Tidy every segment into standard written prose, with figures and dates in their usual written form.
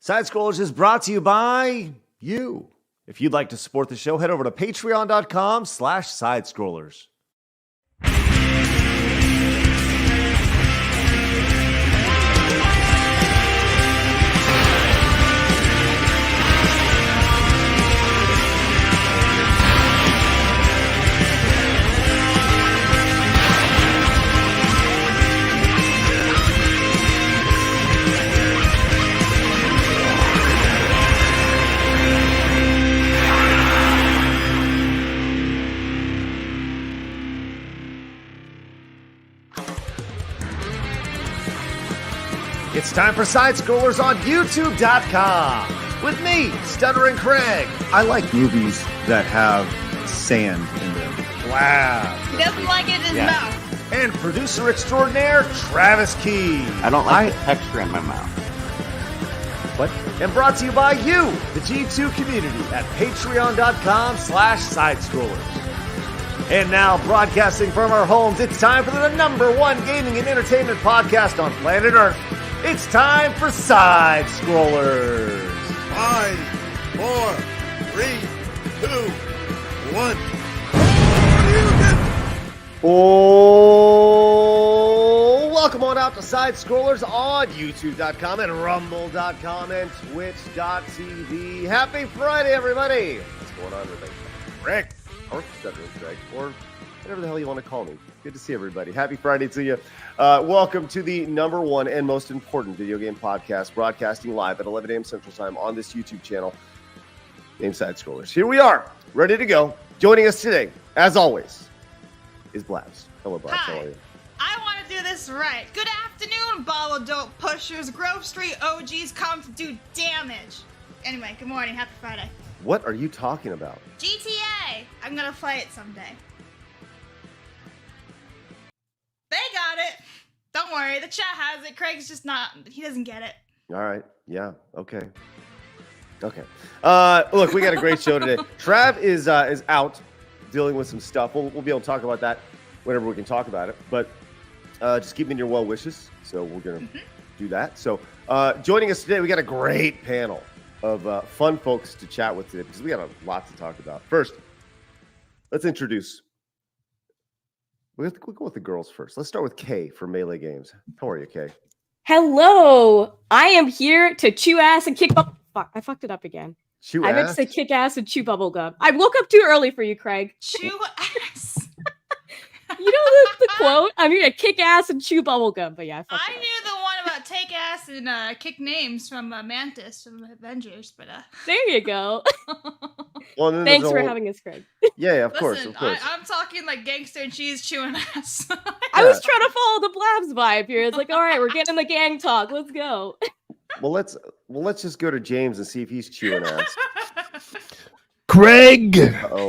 Side Scrollers is brought to you by you. If you'd like to support the show, head over to patreon.com/sidescrollers. It's time for Side Scrollers on YouTube.com with me, Stuttering Craig. I like movies that have sand in them. Wow. He doesn't like it in his mouth. And producer extraordinaire, Travis Key. I don't like the texture in my mouth. What? And brought to you by you, the G2 community at patreon.com/sidescrollers. And now, broadcasting from our homes, it's time for the #1 gaming and entertainment podcast on planet Earth. It's time for Side Scrollers. 5, 4, 3, 2, 1. Oh, welcome on out to Side Scrollers on YouTube.com and Rumble.com and Twitch.tv. Happy Friday, everybody. What's going on, everybody? Rick, or Stuttering Craig, or whatever the hell you want to call me. Good to see everybody. Happy Friday to you. Welcome to the #1 and most important video game podcast, broadcasting live at 11 a.m. Central Time on this YouTube channel named Side Scrollers. Here we are, ready to go. Joining us today, as always, is Blabs. Hello, Blabs. Hi. How are you? I want to do this right. Good afternoon, ball of dope pushers. Grove Street OGs come to do damage. Anyway, good morning. Happy Friday. What are you talking about? GTA. I'm going to play it someday. They got it. Don't worry. The chat has it. Craig's just not. He doesn't get it. All right. Yeah. Okay. Okay. Look, we got a great show today. Trav is out dealing with some stuff. We'll be able to talk about that whenever we can talk about it. But just keep me in your well wishes. So we're going to do that. So joining us today, we got a great panel of fun folks to chat with today because we got a lot to talk about. First, let's introduce. We'll go with the girls first. Let's start with Kay from Melee Games. How are you, Kay? Hello. I am here to chew ass and kick up. Fuck, I fucked it up again. Chew I meant to say kick ass and chew bubble gum. I woke up too early for you, Craig. Chew ass. You know the quote? I'm here to kick ass and chew bubble gum. But yeah, I knew the one about take ass and kick names from Mantis from Avengers, but there you go. Well, then Thanks for having us, Craig. Yeah, of listen, course. I'm talking like gangster and cheese chewing ass. I was trying to follow the Blabs vibe here. It's like, all right, we're getting the gang talk. Let's go. Well, let's just go to James and see if he's chewing ass. Craig,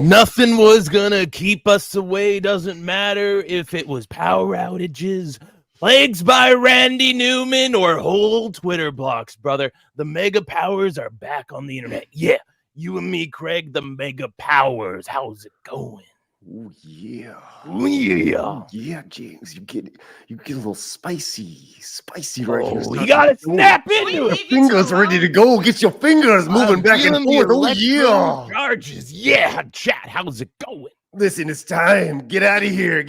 nothing was gonna keep us away. Doesn't matter if it was power outages, plagues by Randy Newman, or whole Twitter blocks, brother. The mega powers are back on the internet. Yeah, you and me, Craig, the mega powers. How's it going? Oh yeah. Ooh, yeah. Oh, yeah, James. You get a little spicy right here. Oh, you gotta snap into it. Fingers ready to go. Get your fingers moving back and forth. Oh yeah. Charges. Yeah, chat. How's it going? Listen, it's time. Get out of here.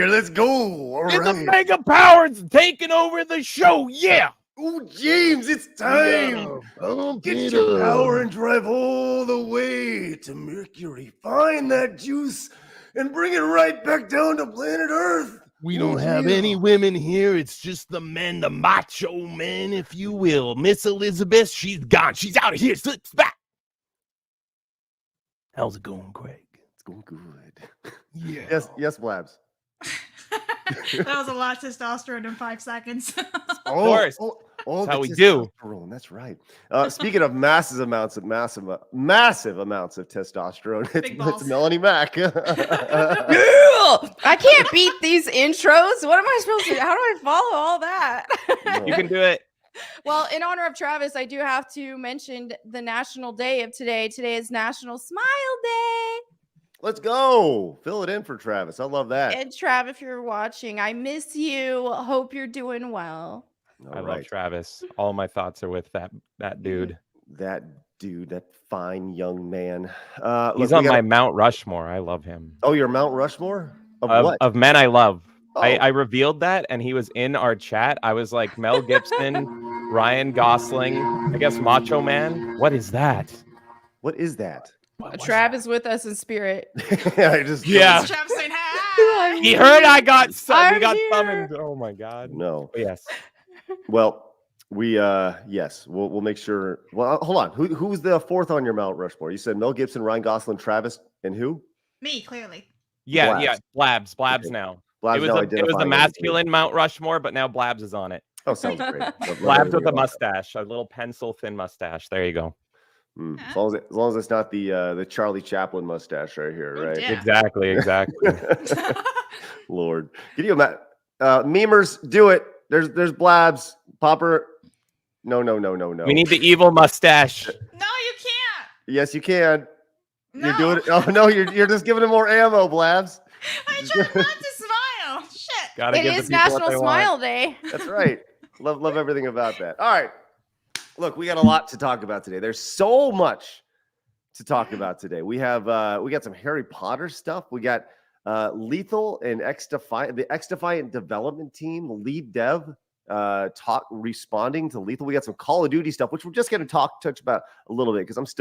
Let's go. All Get right. the mega powers taking over the show. Yeah. Oh, James, it's time. Get your power and drive all the way to Mercury. Find that juice and bring it right back down to planet Earth. We don't have any women here. It's just the men, the macho men, if you will. Miss Elizabeth, she's gone. She's out of here. Sits back. How's it going, Craig? It's going good. Yeah. Yes, Blabs. That was a lot of testosterone in 5 seconds. Of course. That's how we do. That's right. Speaking of massive amounts of testosterone, it's Melanie Mack. I can't beat these intros. What am I supposed to do? How do I follow all that? You can do it. Well, in honor of Travis, I do have to mention the national day of today. Today is National Smile Day. Let's go. Fill it in for Travis. I love that. And Trav, if you're watching, I miss you. Hope you're doing well. I love Travis. All my thoughts are with that dude. That dude, that fine young man. He's on my Mount Rushmore. I love him. Oh, you're Mount Rushmore? Of what? Of men I love. Oh. I revealed that, and he was in our chat. I was like, Mel Gibson, Ryan Gosling, I guess Macho Man. What is that? What is that? Trav is with us in spirit. Yeah. Trav saying hi. He heard I got I'm summoned. Oh my god. No. Oh, yes. Well, yes, we'll make sure. Well, hold on. Who's the fourth on your Mount Rushmore? You said Mel Gibson, Ryan Gosling, Travis, and who? Me, clearly. Yeah, Blabs Okay. now. Blabs it was now the identifying masculine Mount Rushmore, but now Blabs is on it. Oh, sounds great. Love Blabs everything with a about mustache, a little pencil thin mustache. There you go. that. As long as it's not the Charlie Chaplin mustache right here, right? Yeah. Exactly. Lord, can you imagine? Memers, do it. There's Blabs, Popper. No. We need the evil mustache. No, you can't. Yes, you can. No. You're doing it. Oh no, you're just giving him more ammo, Blabs. I tried not to smile. Shit. Gotta It give the is people what National they Smile want. Day. That's right. Love everything about that. All right. Look, we got a lot to talk about today. There's so much to talk about today. We got some Harry Potter stuff. We got Lethal and the X Defiant development team, the lead dev, responding to Lethal. We got some Call of Duty stuff, which we're just going to touch about a little bit because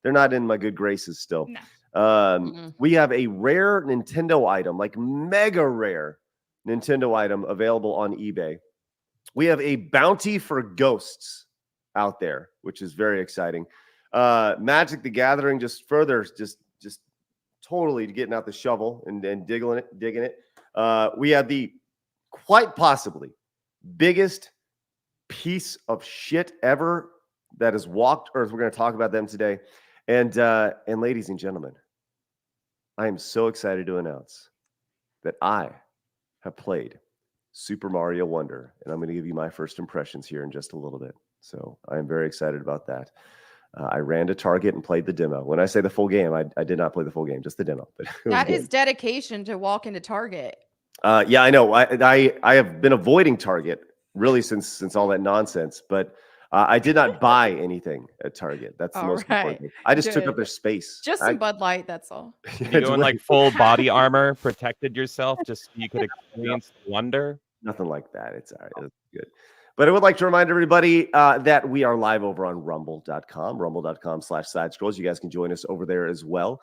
they're not in my good graces still. No. We have a rare Nintendo item, like mega rare Nintendo item available on eBay. We have a bounty for ghosts out there, which is very exciting. Magic the Gathering just totally getting out the shovel and digging it. We have the quite possibly biggest piece of shit ever that has walked Earth. We're going to talk about them today. And ladies and gentlemen, I am so excited to announce that I have played Super Mario Wonder, and I'm going to give you my first impressions here in just a little bit. So I am very excited about that. I ran to Target and played the demo. When I say the full game, I did not play the full game, just the demo. But That is dedication to walk into Target. Yeah, I know. I have been avoiding Target really since all that nonsense, but I did not buy anything at Target. That's the All most important thing. I just took up their space. Just some Bud Light, that's all. You go in like full body armor, protected yourself, just so you could experience wonder. Nothing like that. It's all right. It's good. But I would like to remind everybody that we are live over on rumble.com, rumble.com/sidescrolls. You guys can join us over there as well.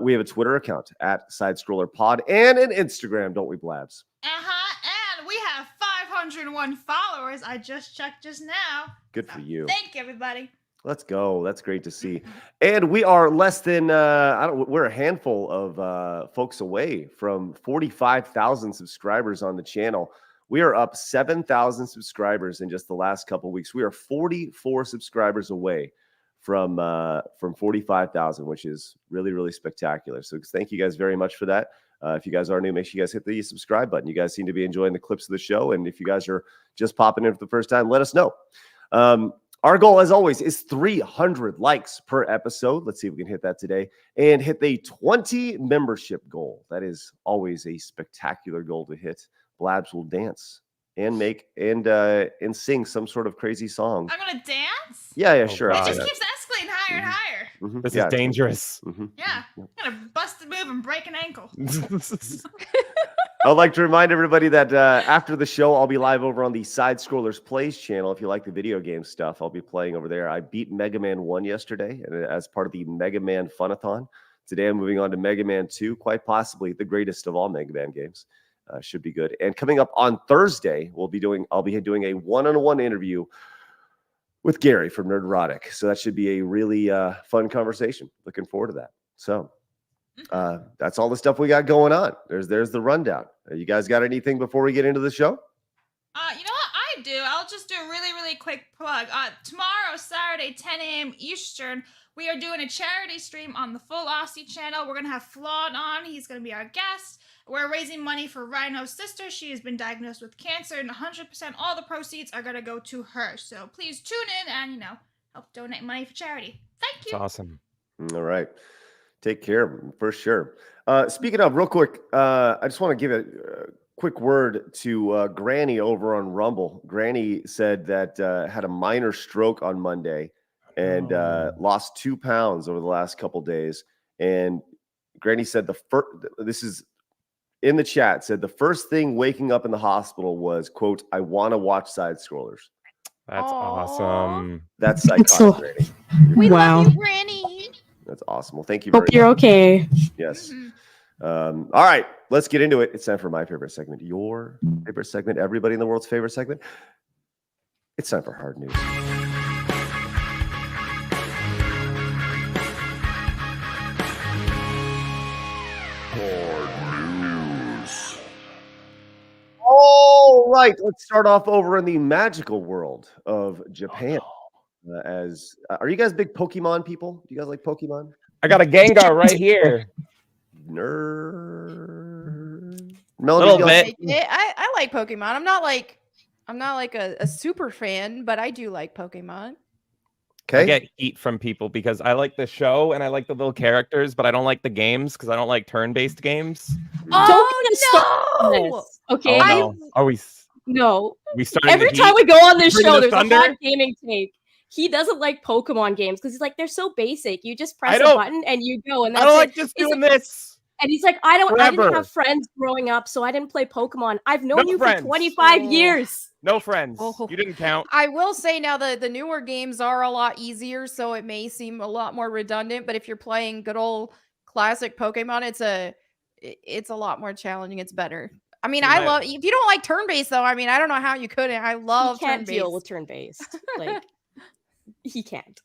We have a Twitter account at SidescrollerPod and an Instagram, don't we, Blabs? And we have 501 followers. I just checked just now. Good for you. Thank you, everybody. Let's go. That's great to see. And we are less than, we're a handful of folks away from 45,000 subscribers on the channel. We are up 7,000 subscribers in just the last couple of weeks. We are 44 subscribers away from 45,000, which is really, really spectacular. So thank you guys very much for that. If you guys are new, make sure you guys hit the subscribe button. You guys seem to be enjoying the clips of the show. And if you guys are just popping in for the first time, let us know. Our goal, as always, is 300 likes per episode. Let's see if we can hit that today and hit the 20 membership goal. That is always a spectacular goal to hit. Blabs will dance and make and sing some sort of crazy song. I'm going to dance? Yeah, sure. It just keeps escalating higher and higher. Mm-hmm. This is dangerous. Mm-hmm. Yeah. I'm going to bust a move and break an ankle. I'd like to remind everybody that after the show, I'll be live over on the Side Scrollers Plays channel. If you like the video game stuff, I'll be playing over there. I beat Mega Man 1 yesterday as part of the Mega Man Funathon. Today, I'm moving on to Mega Man 2, quite possibly the greatest of all Mega Man games. Should be good. And coming up on Thursday, I'll be doing a one-on-one interview with Gary from Nerdrotic. So that should be a really fun conversation. Looking forward to that. So that's all the stuff we got going on. There's the rundown. You guys got anything before we get into the show? You know what I do? I'll just do a really, really quick plug. Tomorrow, Saturday, 10 a.m. Eastern, we are doing a charity stream on the Full Aussie channel. We're going to have Flawed on. He's going to be our guest. We're raising money for Rhino's sister. She has been diagnosed with cancer, and 100% all the proceeds are going to go to her. So please tune in and, help donate money for charity. Thank you. That's awesome. All right. Take care, for sure. Speaking of, real quick, I just want to give a quick word to Granny over on Rumble. Granny said that had a minor stroke on Monday and lost 2 pounds over the last couple days. And Granny said this is in the chat, said the first thing waking up in the hospital was, quote, I want to watch side scrollers. That's Aw. awesome. That's psychotic, So- Granny. We Wow. love you, Granny. That's awesome. Well, thank you very Hope you're much. okay. Yes. Mhm. All right, let's get into it. It's time for my favorite segment, your favorite segment, everybody in the world's favorite segment. It's time for hard news. All right, let's start off over in the magical world of Japan. Are you guys big Pokemon people? Do you guys like Pokemon? I got a Gengar right here. Nerd. Little you bit. I like Pokemon. I'm not like a super fan, but I do like Pokemon. Okay. I get heat from people because I like the show and I like the little characters, but I don't like the games because I don't like turn-based games. Don't get us started on no! this, okay? Oh, no. Are we No. starting Every the time heat? we go on this Bring show, the there's thunder? a hot gaming take. He doesn't like Pokemon games because he's like, they're so basic. You just press a don't- button and you go, and I that's don't it. like just It's doing like- this. And he's like, I didn't Forever. have friends growing up, so I didn't play Pokemon. I've known No you friends. for 25 Oh. years. No friends. Oh. You didn't count. I will say now the newer games are a lot easier, so it may seem a lot more redundant. But if you're playing good old classic Pokemon, it's a lot more challenging. It's better. I mean, You I might- love if you don't like turn based though. I mean, I don't know how you couldn't. I love He can't turn deal based. with turn-based. Like, he can't.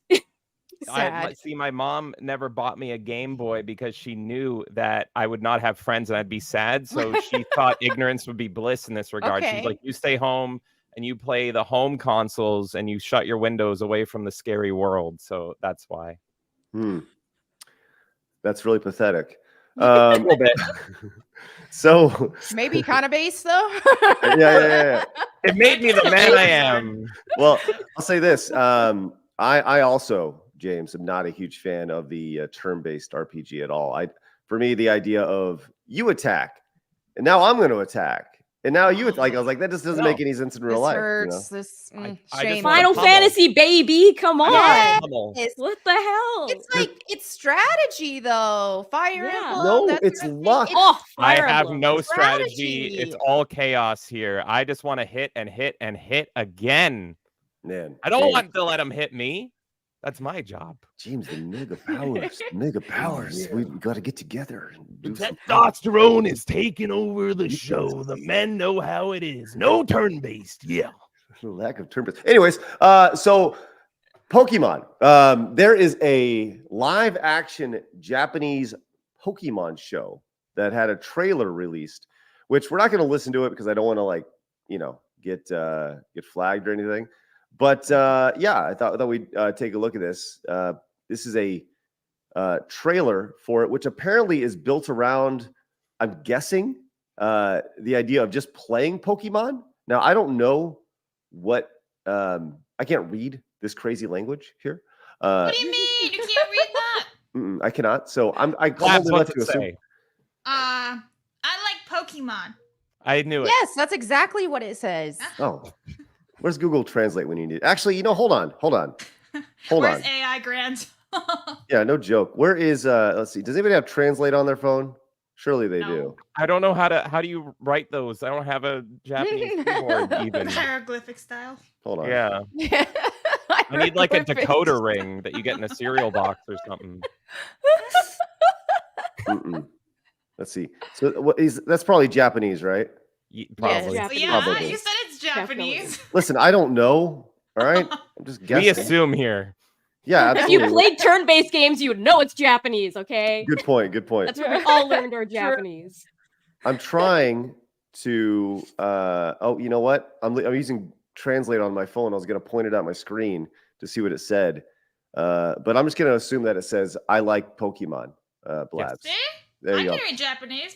Sad. See, my mom never bought me a Game Boy because she knew that I would not have friends and I'd be sad. So she thought ignorance would be bliss in this regard. Okay. She's like, you stay home and you play the home consoles and you shut your windows away from the scary world. So that's why. That's really pathetic. A little bit. So Maybe kind of based though. yeah. It made me the man I am. Well, I'll say this. I also, James, am not a huge fan of the turn-based RPG at all. For me, the idea of you attack, and now I'm going to attack, and now you like. I was like, that just doesn't No. make any sense in real This life. hurts. You know? This I just shame. wanna Final pummel. Fantasy, baby. Come on. Yeah. Pummel. What the hell? It's like it's strategy though. Fire Yeah. Emblem. No, that it's sort of thing. luck. Oh, I Fire have Emblem. no strategy. Strategy. It's all chaos here. I just want to hit and hit and hit again. Man, I don't James, want to let him hit me. That's my job. James, the mega powers. We got to get together. And do some- Testosterone is taking over the show. The men know how it is. No turn-based. Yeah. lack of turn. Anyways, so Pokemon. There is a live action Japanese Pokemon show that had a trailer released, which we're not going to listen to it because I don't want to get flagged or anything. But yeah, I thought we'd take a look at this. This is a trailer for it, which apparently is built around, I'm guessing, the idea of just playing Pokemon. Now, I don't know what I can't read this crazy language here. What do you mean? You can't read that? I cannot. So I can Labs, only what's let you it assume. say? I like Pokemon. I knew it. Yes, that's exactly what it says. Oh, where's Google Translate when you need it? Actually, hold on. Where's AI Grant? Yeah, no joke. Where is let's see. Does anybody have Translate on their phone? Surely they No. do. I don't know how do you write those? I don't have a Japanese keyboard even. Hieroglyphic style. Hold on. Yeah. I need like a decoder ring that you get in a cereal box or something. Mm-mm. Let's see. So that's probably Japanese, right? Probably. Yeah. Well, yeah, Probably. you said it's Japanese. Listen, I don't know. All right. I'm just guessing. We assume here. Yeah, If absolutely. you played turn-based games, you would know it's Japanese, okay? Good point. That's where we all learned our Japanese. I'm trying to oh, you know what? I'm using Translate on my phone. I was going to point it at my screen to see what it said. But I'm just going to assume that it says I like Pokemon. Blabs. See? There I you go. can read Japanese.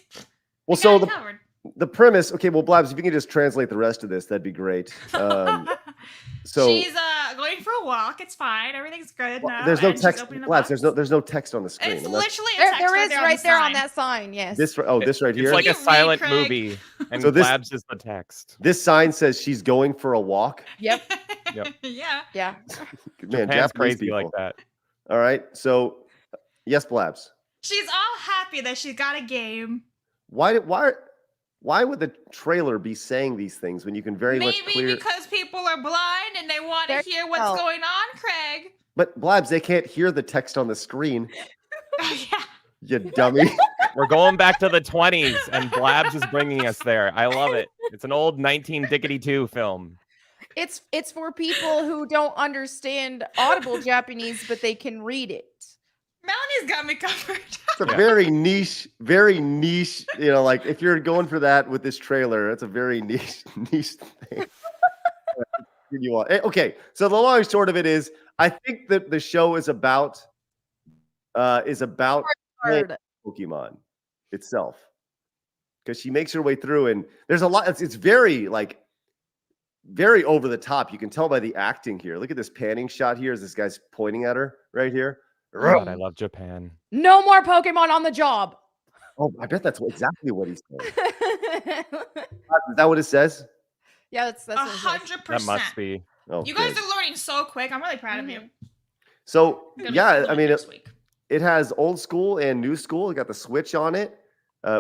Well, I so got it covered. the premise, okay, well, Blabs, if you can just translate the rest of this, that'd be great. So She's going going for a walk. It's fine. Everything's good Well, now. there's no and she's text. opening the Lads, box. there's no text on the screen. It's unless- literally a text There is right there on on the sign. that sign. Yes. this right here. It's like You a read, silent Craig. movie, and So this- Blabs is the text. This sign says she's going for a walk. Yep. Yep. Yeah. Yeah. Man, Japan's Japanese crazy people. like that. All right. So, yes, Blabs. She's all happy that she's got a game. Why would the trailer be saying these things when you can very much Maybe clear? because people are blind and they want There to hear you what's go. going on, Craig. But Blabs, they can't hear the text on the screen. Oh, yeah. You dummy. We're going back to the 20s, and Blabs is bringing us there. I love it. It's an old 19-dickety-2 film. It's for people who don't understand audible Japanese, but they can read it. Melanie's got me covered. It's a Yeah. very niche. You know, like if you're going for that with this trailer, it's a very niche thing. You want okay? So the long and short of it is, I think that the show is about playing Hard. Pokemon itself, because she makes her way through, and there's a lot. It's very very over the top. You can tell by the acting here. Look at this panning shot here as this guy's pointing at her right here. God, I love Japan. No more Pokemon on the job. Oh, I bet that's exactly what he's saying. Is that what it says? Yeah, that's what it says. 100%. That must be. Oh, You guys good. are learning so quick. I'm really proud of you. So Gonna be yeah, fluent I mean, next week. it has old school and new school. It got the Switch on it,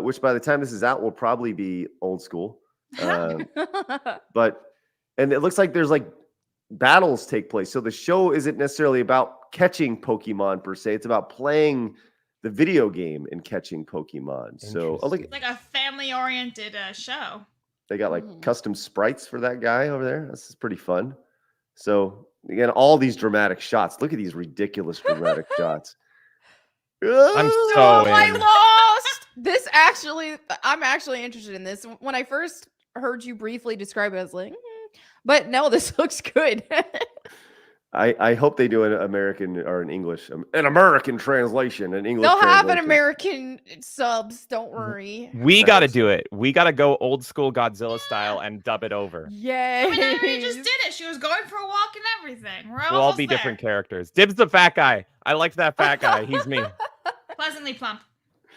which by the time this is out will probably be old school. And it looks like there's like battles take place. So the show isn't necessarily about catching Pokemon per se. It's about playing the video game and catching Pokemon. So oh, look, It's like a family-oriented show. they got like custom sprites for that guy over there. This is pretty fun. So again, all these dramatic shots. Look at these ridiculous dramatic shots. I'm Ah! so I in. lost. This actually, I'm actually interested in this. When I first heard you briefly describe it, I was like, but no, this looks good. I hope they do an American or an English, an American translation, an English. They'll have an translation. American subs. Don't worry. We got to do it. We got to go old school Godzilla style and dub it over. Yay! I mean, Emily just did it. She was going for a walk and everything. We're We'll all almost be there. different characters. Dibs the fat guy. I liked that fat guy. He's me. Pleasantly plump.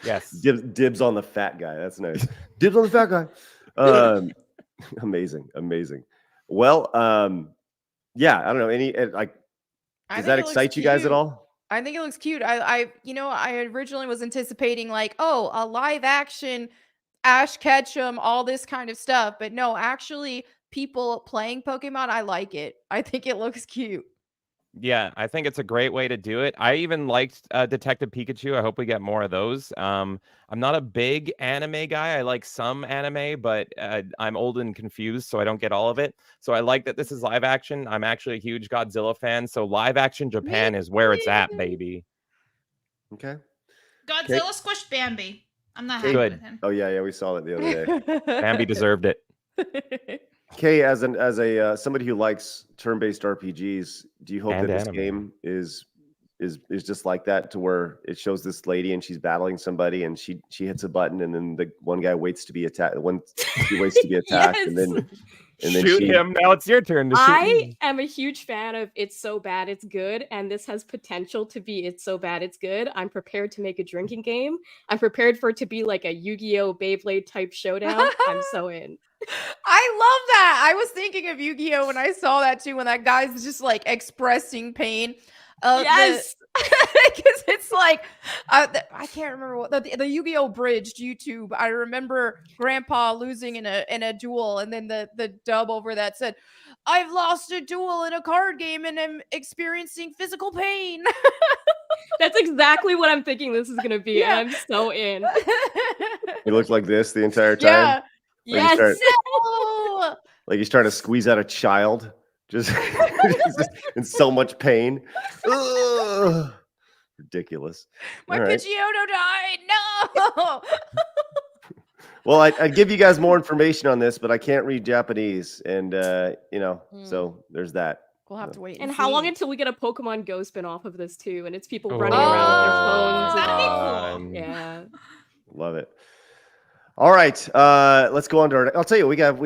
Yes. Dibs on the fat guy. That's nice. Dibs on the fat guy. Amazing. Well, yeah. I don't know. Does that excite you guys at all? I think it looks cute. I originally was anticipating like, oh, a live action Ash Ketchum, all this kind of stuff. But no, actually, people playing Pokemon, I like it. I think it looks cute. Yeah, I think it's a great way to do it. I even liked Detective Pikachu. I hope we get more of those. I'm not a big anime guy. I like some anime, but I'm old and confused, so I don't get all of it. So I like that this is live action. I'm actually a huge Godzilla fan, so live action Japan is where it's at, baby. Okay. Godzilla squished Bambi. I'm not happy Good. with him. Oh yeah, we saw it the other day. Bambi deserved it. Kay, as a somebody who likes turn-based RPGs, do you hope And that this anime. game is just like that, to where it shows this lady and she's battling somebody and she hits a button and then the one guy waits to be attacked, he waits to be attacked and then Shoot him. Now it's your turn to shoot I me. am a huge fan of It's So Bad It's Good, and this has potential to be It's So Bad It's Good. I'm prepared to make a drinking game. I'm prepared for it to be like a Yu-Gi-Oh! Beyblade type showdown. I'm so in. I love that. I was thinking of Yu-Gi-Oh! When I saw that too, when that guy's just like expressing pain. Yes! Because it's like, I can't remember what the Yu-Gi-Oh! Bridged YouTube. I remember Grandpa losing in a duel, and then the dub over that said, "I've lost a duel in a card game and am experiencing physical pain." That's exactly what I'm thinking this is gonna be, Yeah. and I'm so in. He looked like this the entire time. Yeah. Like Yes! Oh, Like he's trying to squeeze out a child, just in so much pain. Ugh. Ridiculous. my All right. Pidgeotto died. No. Well, I'd give you guys more information on this, but I can't read Japanese, and so there's that. We'll have to wait. And how long see. until we get a Pokemon Go spin-off of this too? And it's people Oh. running around with their That'd be phones. cool. Yeah. Love it. All right, let's go on to our. I'll tell you, we have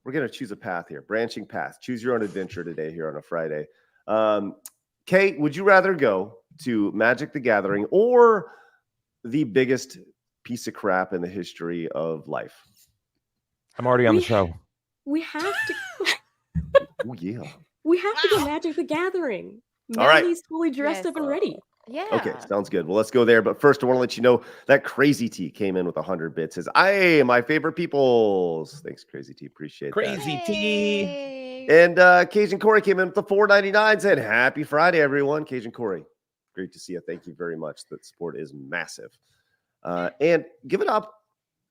we're going to choose a path here. Branching path. Choose your own adventure today here on a Friday. Kate, would you rather go to Magic the Gathering or the biggest piece of crap in the history of life? I'm already on the show. We have to. Oh, yeah. We have to go Magic the Gathering. All right. Melody's fully dressed Yes. up and ready. Yeah. Okay, sounds good. Well, let's go there. But first, I want to let you know that Crazy T came in with 100 bits. Says, "Hey, my favorite peoples." Thanks, Crazy T. Appreciate that. Crazy T. Hey. And Cajun Corey came in with the 4.99. Said, "Happy Friday, everyone." Cajun Corey, great to see you. Thank you very much. The support is massive. And give it up.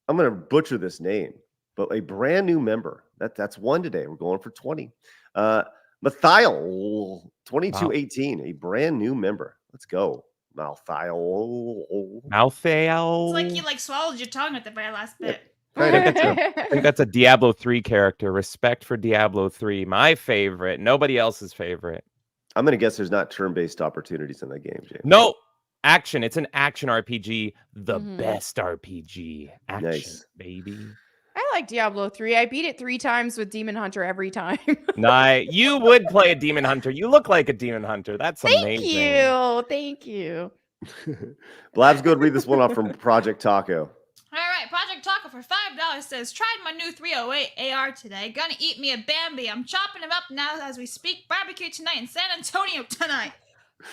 I'm going to butcher this name, but a brand new member. That's one today. We're going for 20. Mathiel 2218, a brand new member. Let's go, Mathiel. Malthael. It's like you swallowed your tongue at the very last bit. I think that's a Diablo 3 character. Respect for Diablo 3. My favorite. Nobody else's favorite. I'm going to guess there's not turn-based opportunities in that game, James. No. Action. It's an action RPG. The best RPG. Action, Nice. baby. I like Diablo 3. I beat it 3 times with Demon Hunter every time. Nice. You would play a demon hunter. You look like a demon hunter. That's Thank amazing. you. Thank you. Blabs, go ahead and read this one off from Project Taco. All right, Project Taco for $5 says, tried my new 308 AR today. Gonna eat me a Bambi. I'm chopping him up now as we speak. Barbecue tonight in San Antonio tonight.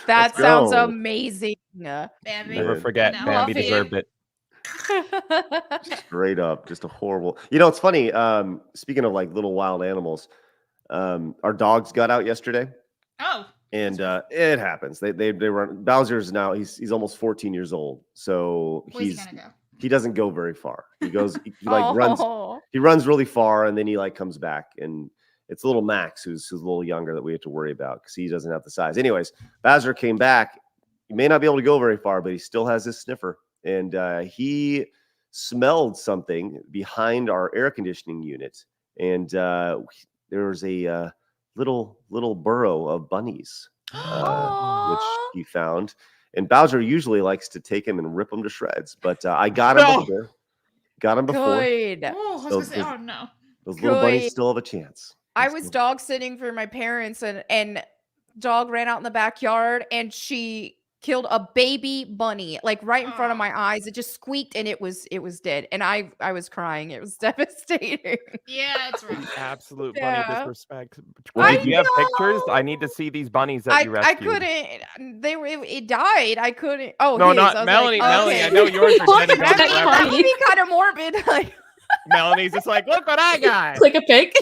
That Let's sounds go. amazing. Bambi. Never Dude. forget. No, Bambi love you. deserved it. Straight up, just a horrible. It's funny. Speaking of like little wild animals, our dogs got out yesterday, Oh. and it happens. They run. Bowser's now he's almost 14 years old, so Where's he gonna go? he doesn't go very far. He goes he runs. Oh. He runs really far, and then he comes back, and it's little Max who's a little younger that we have to worry about because he doesn't have the size. Anyways, Bowser came back. He may not be able to go very far, but he still has his sniffer. And he smelled something behind our air conditioning unit, and there was a little burrow of bunnies, which he found. And Bowser usually likes to take him and rip them to shreds, but I got him before. Got him before. Good. Oh, I was gonna say, oh no. Those little bunnies Good. still have a chance. I was dog sitting for my parents, and dog ran out in the backyard, and she killed a baby bunny right in front of my eyes. It just squeaked, and it was dead. And I was crying. It was devastating. Yeah, it's rough. Absolute Yeah. bunny disrespect. I Did you have pictures? know. I need to see these bunnies that you I rescued. couldn't. It died. I couldn't. Oh No, his. not I was Melanie. like, Melanie, okay. I know yours are dead and That's gone That forever. would be kind of morbid. Melanie's just like, look what I got. Click a pic.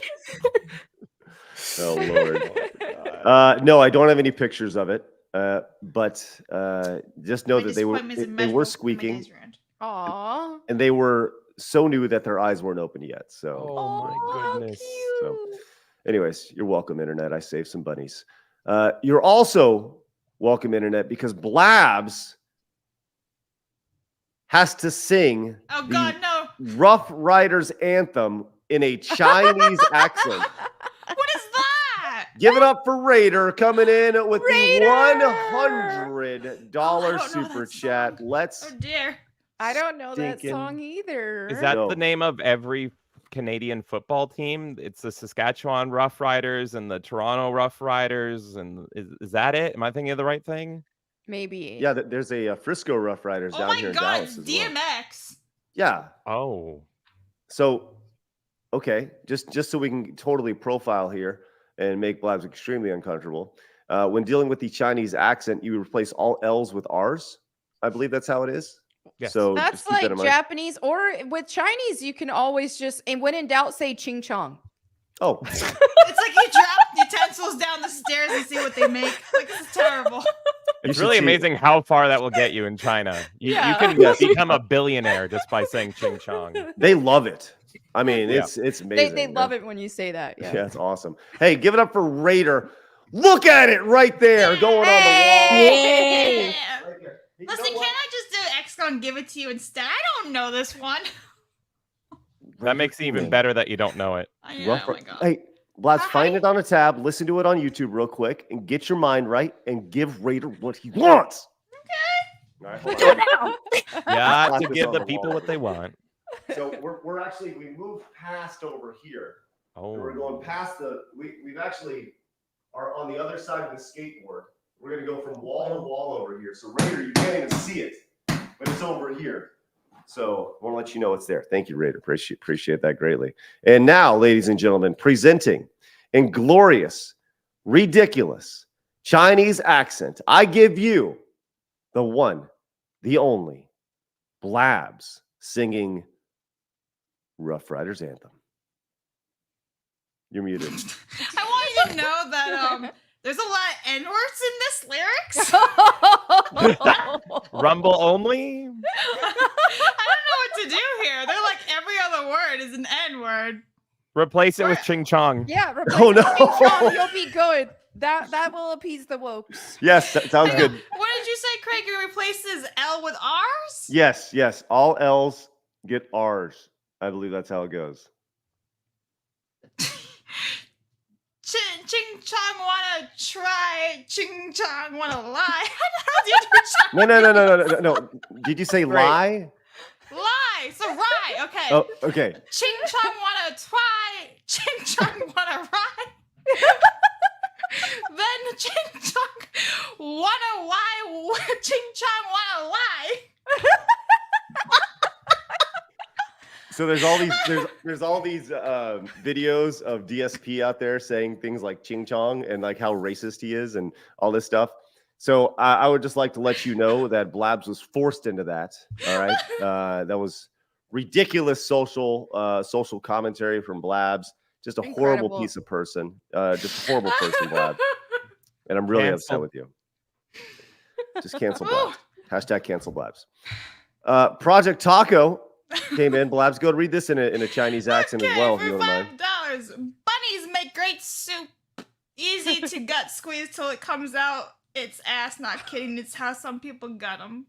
Oh Lord. No, I don't have any pictures of it. But just know My that they were disappointment is they immeasurable. were My squeaking, days ruined. Aw. and they were so new that their eyes weren't open yet. So, Oh my Aw, goodness. So- cute. anyways, you're welcome, Internet. I saved some bunnies. You're also welcome, Internet, because Blabs has to sing Oh the God, no. Rough Riders anthem in a Chinese accent. What is that? Give it up for Raider coming in with Raider! the $100 Oh, I don't know super that chat. song. Let's Oh dear. I don't know that Stinking- song either. Is that No. the name of every Canadian football team? It's the Saskatchewan Rough Riders and the Toronto Rough Riders. And is that it? Am I thinking of the right thing? Maybe? Yeah, there's a Frisco Rough Riders Oh down my here in God, Dallas it's as well. DMX. Yeah. Oh. So, okay, just so we can totally profile here and make Blabs extremely uncomfortable. When dealing with the Chinese accent, you replace all L's with R's. I believe that's how it is. Yes. So That's just keep that like in mind. Japanese, or with Chinese, you can always just, and when in doubt, say ching chong. Oh, It's like you drop utensils down the stairs and see what they make. This is terrible. you It's should really see- amazing how far that will get you in China. You Yeah. can Yes. become a billionaire just by saying ching chong. They love it. I mean, Yeah. it's amazing. They love it when you say that. Yeah, Yeah. it's awesome. Hey, give it up for Raider. Look at it right there going on the wall. Yay! Yeah. Right there. You Listen, know can what? I just do X and give it to you instead? I don't know this one. That makes it even better that you don't know it. I know, Rough oh Ri- my God. Hey, Blast, Hi. find it on a tab, listen to it on YouTube real quick, and get your mind right and give Raider what he wants. Okay. All right, hold on. Yeah, Slap to this give on the the people wall. what they want. So we moved past over here. Oh. And we're going past we've actually are on the other side of the skateboard. We're going to go from wall to wall over here. So Raider, you can't even see it, but it's over here. So I want to let you know it's there. Thank you, Raider. Appreciate that greatly. And now, ladies and gentlemen, presenting in glorious, ridiculous Chinese accent, I give you the one, the only, Blabs singing Rough Riders Anthem. You're muted. I want you to know that there's a lot of N-words in this lyrics. Rumble only? I don't know what to do here. They're like every other word is an N-word. Replace it with Ching Chong. Yeah, Oh, no. You'll be good. That will appease the wokes. Yes, that sounds good. What did you say, Craig? You replaces L with R's? Yes. All L's get R's. I believe that's how it goes. Ching Chong wanna try, Ching Chong wanna lie. How do you do Chong? No. Did you say Right. lie? Lie. So rye. Okay. Oh, okay. Ching Chong wanna try, Ching Chong wanna ride. Then Ching Chong wanna why, Ching Chong wanna lie. So there's all these videos of DSP out there saying things like Ching Chong and like how racist he is and all this stuff. So I would just like to let you know that Blabs was forced into that. All right, that was ridiculous social commentary from Blabs. Just a horrible Incredible. piece of person. Just a horrible person, Blabs. And I'm really upset Cancel. with you. Just cancel Blabs. Hashtag cancel Blabs. Project Taco came in. Blabs, go read this in a Chinese accent as well, if you for don't mind. $5, bunnies make great soup. Easy to gut squeeze till it comes out. It's ass, not kidding. It's how some people gut them.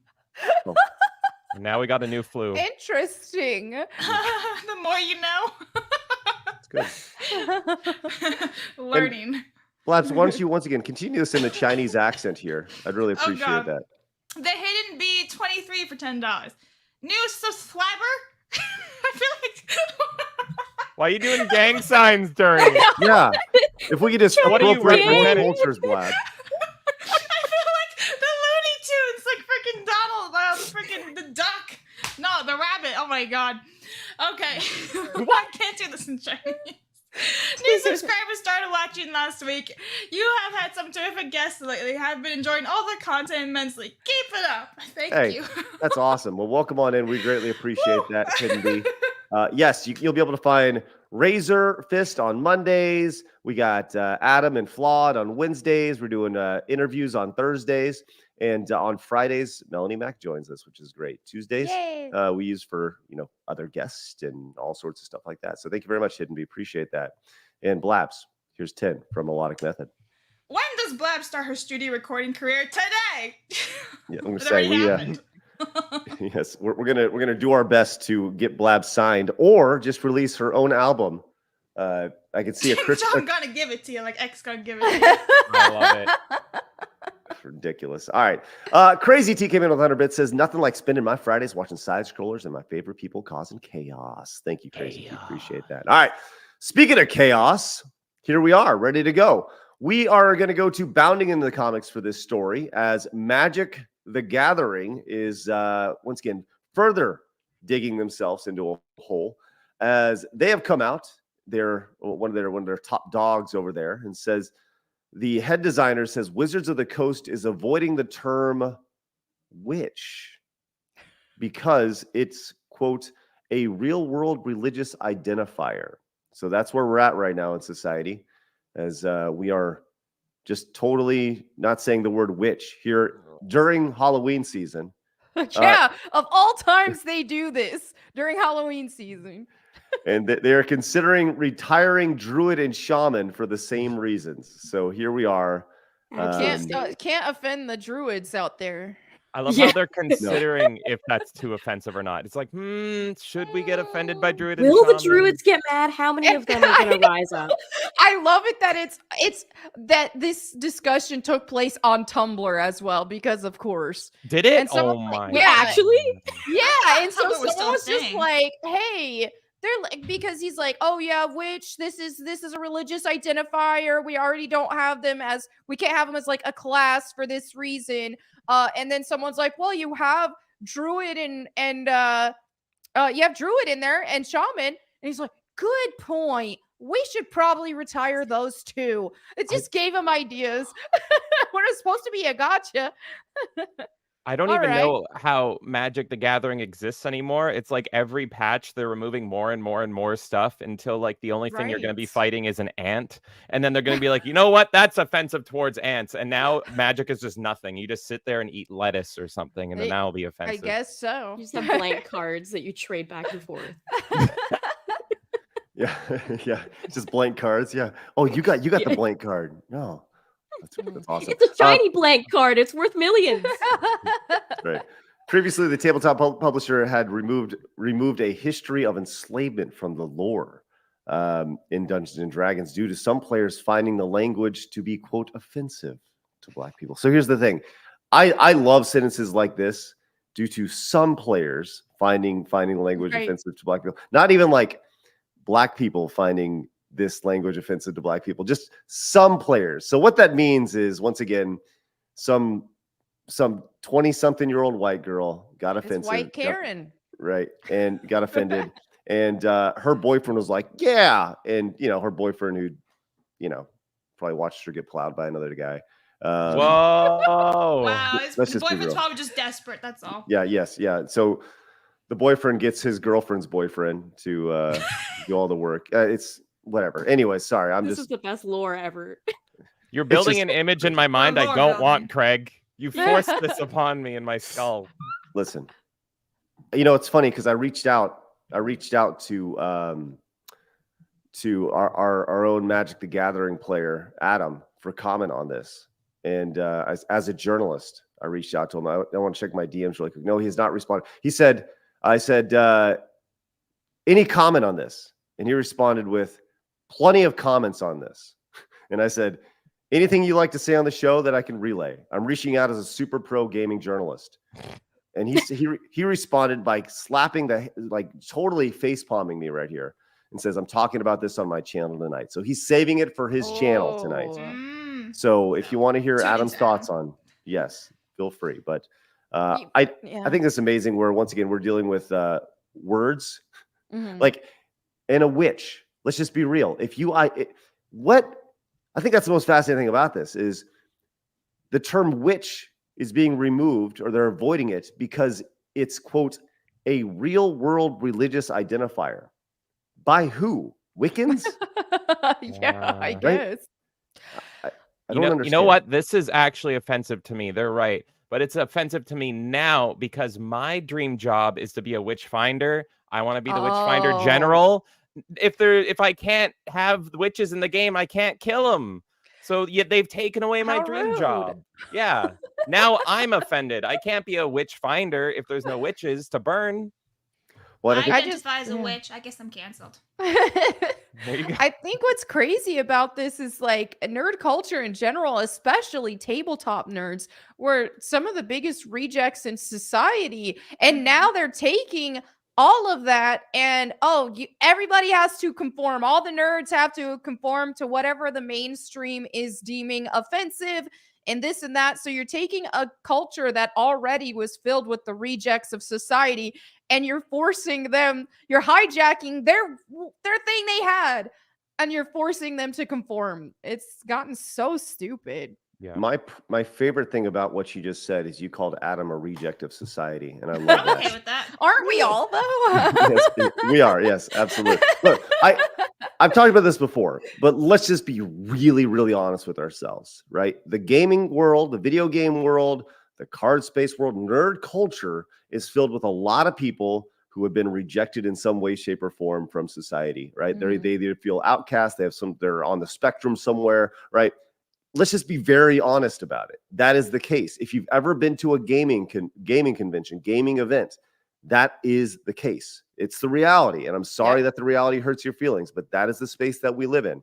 And now we got a new flu. Interesting. The more you know. It's good. Learning. Blabs, why don't you once again continue this in the Chinese accent here? I'd really appreciate God. that. The Hidden Bee 23 for $10. New subscriber? I feel like Why are you doing gang signs during it? Yeah. If we could just What are you appropriate more representing? cultures, Blabs. I feel like the Looney Tunes, like freaking Donald, freaking the duck. No, the rabbit. Oh my god. Okay. I can't do this in Chinese. New subscribers started watching last week. You have had some terrific guests lately. Have been enjoying all the content immensely. Keep it up. Thank you. That's awesome. Well, welcome on in. We greatly appreciate that, Hidden Bee. Yes, you'll be able to find Razor Fist on Mondays. We got Adam and Flawed on Wednesdays. We're doing interviews on Thursdays. And on Fridays, Melanie Mack joins us, which is great. Tuesdays, Yay. we use for, other guests and all sorts of stuff like that. So thank you very much, Hidden Bee. Appreciate that. And Blabs, here's 10 from Melodic Method. When does Blab start her studio recording career? Today. Yeah, I'm going to It say already happened. yes, we're gonna do our best to get Blab signed or just release her own album. I can see a Chris. I'm gonna give it to you, like X gonna give it to you. I love it. Ridiculous. All right. Crazy T came in with 100 bits, says nothing like spending my Fridays watching side scrollers and my favorite people causing chaos. Thank you, Crazy T. Appreciate that. All right. Speaking of chaos, here we are, ready to go. We are going to go to bounding into the comics for this story as Magic the Gathering is once again further digging themselves into a hole as they have come out. They're one of their top dogs over there and says, the head designer says Wizards of the Coast is avoiding the term witch because it's, quote, a real world religious identifier. So that's where we're at right now in society, as we are just totally not saying the word witch here during Halloween season. Yeah, of all times they do this during Halloween season. And they are considering retiring druid and shaman for the same reasons. So here we are. Can't offend the druids out there. I love how they're considering if that's too offensive or not. It's like, should we get offended by druid? Will the shaman? druids get mad? How many of them are going to rise up? I love it that it's that this discussion took place on Tumblr as well, because of course. Did it? And someone Oh my! yeah, Actually? Yeah, and so Tumblr was someone was still just saying. like, hey, they're like, because he's like, oh yeah, witch, this is a religious identifier. We already don't have them as, we can't have them as like a class for this reason. And then someone's like, well, you have druid and you have druid in there and shaman. And he's like, good point. We should probably retire those two. It just gave him ideas. When it's supposed to be a gotcha. I don't All even right. know how Magic the Gathering exists anymore. It's like every patch they're removing more and more and more stuff until like the only thing you're going to be Right. fighting is an ant. And then they're going to be like, you know what? That's offensive towards ants. And now Magic is just nothing. You just sit there and eat lettuce or something, and then that'll be I offensive. guess so. You just have blank cards that you trade back and forth. Yeah, yeah, just blank cards. Yeah. Oh, you got the blank card. No, that's awesome. It's a shiny blank card. It's worth millions. Right. Previously, the tabletop publisher had removed a history of enslavement from the lore in Dungeons and Dragons due to some players finding the language to be, quote, offensive to Black people. So here's the thing. I love sentences like this due to some players finding the language offensive to Black people. Not even like Black people finding this language offensive to Black people, just some players. So what that means is, once again, some 20-something-year-old white girl got offensive. It's white Karen. Right. And got offended. And her boyfriend was like, yeah. And, her boyfriend, who, probably watched her get plowed by another guy. Whoa. Wow, his let's just be boyfriend's real. probably just desperate. That's all. Yeah. Yes. Yeah. So the boyfriend gets his girlfriend's boyfriend to do all the work. It's whatever. Anyway, sorry. This is the best lore ever. You're building just- an image in my mind I lore don't building. want, Craig. You forced this upon me in my skull. Listen, it's funny because I reached out to our own Magic the Gathering player, Adam, for comment on this. And as a journalist, I reached out to him. I want to check my DMs really quick. No, he has not responded. I said, any comment on this? And he responded with plenty of comments on this. And I said, anything you like to say on the show that I can relay? I'm reaching out as a super pro gaming journalist. And he responded by slapping totally face palming me right here and says, I'm talking about this on my channel tonight. So he's saving it for his channel tonight. Mm. So if you want to hear Tune Adam's into thoughts on, yes, feel free. But I think it's amazing where, once again, we're dealing with words like, and a witch. Let's just be real. I think that's the most fascinating thing about this is the term witch is being removed, or they're avoiding it because it's, quote, a real world religious identifier. By who? Wiccans? Yeah, I Right? guess. I don't understand. You know what? This is actually offensive to me. They're right. But it's offensive to me now because my dream job is to be a witch finder. I want to be the witch finder general. If I can't have witches in the game, I can't kill them. So they've taken away my dream job. Yeah. Now I'm offended. I can't be a witch finder if there's no witches to burn. Well, I I think identify as a witch. I guess I'm canceled. There you go. I think what's crazy about this is like nerd culture in general, especially tabletop nerds, were some of the biggest rejects in society. And now they're taking all of that and everybody has to conform. All the nerds have to conform to whatever the mainstream is deeming offensive and this and that. So you're taking a culture that already was filled with the rejects of society and you're forcing them, you're hijacking their thing they had and you're forcing them to conform. It's gotten so stupid. Yeah. my favorite thing about what you just said is you called Adam a reject of society, and I love I'm that. okay with that. Aren't we all though? Yes, we are. Yes, absolutely. Look, I've talked about this before, but let's just be really, really honest with ourselves, right? The gaming world, the video game world, the card space world, nerd culture is filled with a lot of people who have been rejected in some way, shape, or form from society, right? They either feel outcast, they're on the spectrum somewhere, right? Let's just be very honest about it. That is the case. If you've ever been to a gaming convention, gaming event, that is the case. It's the reality. And I'm sorry that the reality hurts your feelings, but that is the space that we live in.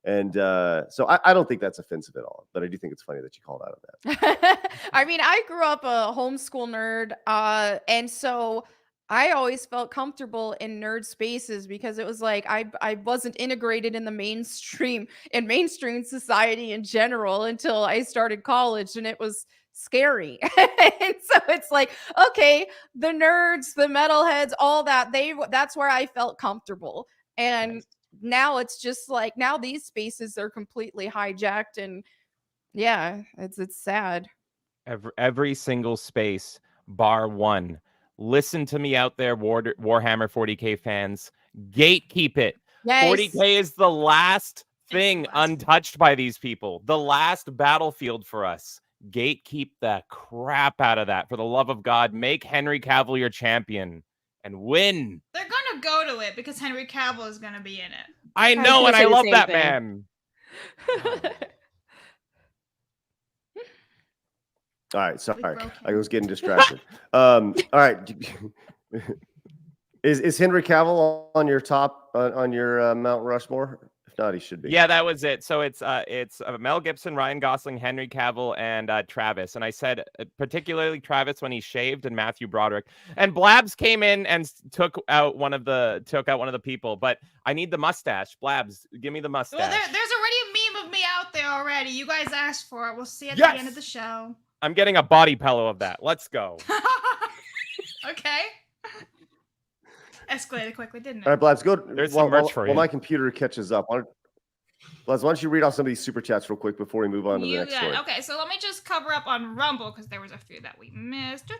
And so I don't think that's offensive at all, but I do think it's funny that you called out of that. I mean, I grew up a homeschool nerd. And so I always felt comfortable in nerd spaces because it was like I wasn't integrated in the mainstream society in general until I started college, and it was scary. And so it's like, okay, the nerds, the metalheads, all that, that's where I felt comfortable. And Nice. now it's just like, now these spaces are completely hijacked, and yeah, it's sad. Every single space, bar one. Listen to me out there, Warhammer 40K fans. Gatekeep it. Yes. 40K is the last thing the last. untouched by these people. The last battlefield for us. Gatekeep the crap out of that. For the love of God, make Henry Cavill your champion and win. They're gonna go to it because Henry Cavill is gonna be in it. I was know, gonna and say I the love same that thing. man. All right, sorry, broke I was getting distracted. All right, is Henry Cavill on your top on your Mount Rushmore? If not, he should be. Yeah, that was it. So it's Mel Gibson, Ryan Gosling, Henry Cavill, and Travis. And I said particularly Travis when he shaved, and Matthew Broderick. And Blabs came in and took out one of the people. But I need the mustache. Blabs, give me the mustache. Well, there's already a meme of me out there already. You guys asked for it. We'll see at Yes! the end of the show. I'm getting a body pillow of that. Let's go. Okay. Escalated quickly, didn't All it? right, Blabs, go. There's some merch for you. While my computer catches up, Blabs, why don't you read off some of these super chats real quick before we move on to the You next got story? it. Okay, so let me just cover up on Rumble because there was a few that we missed.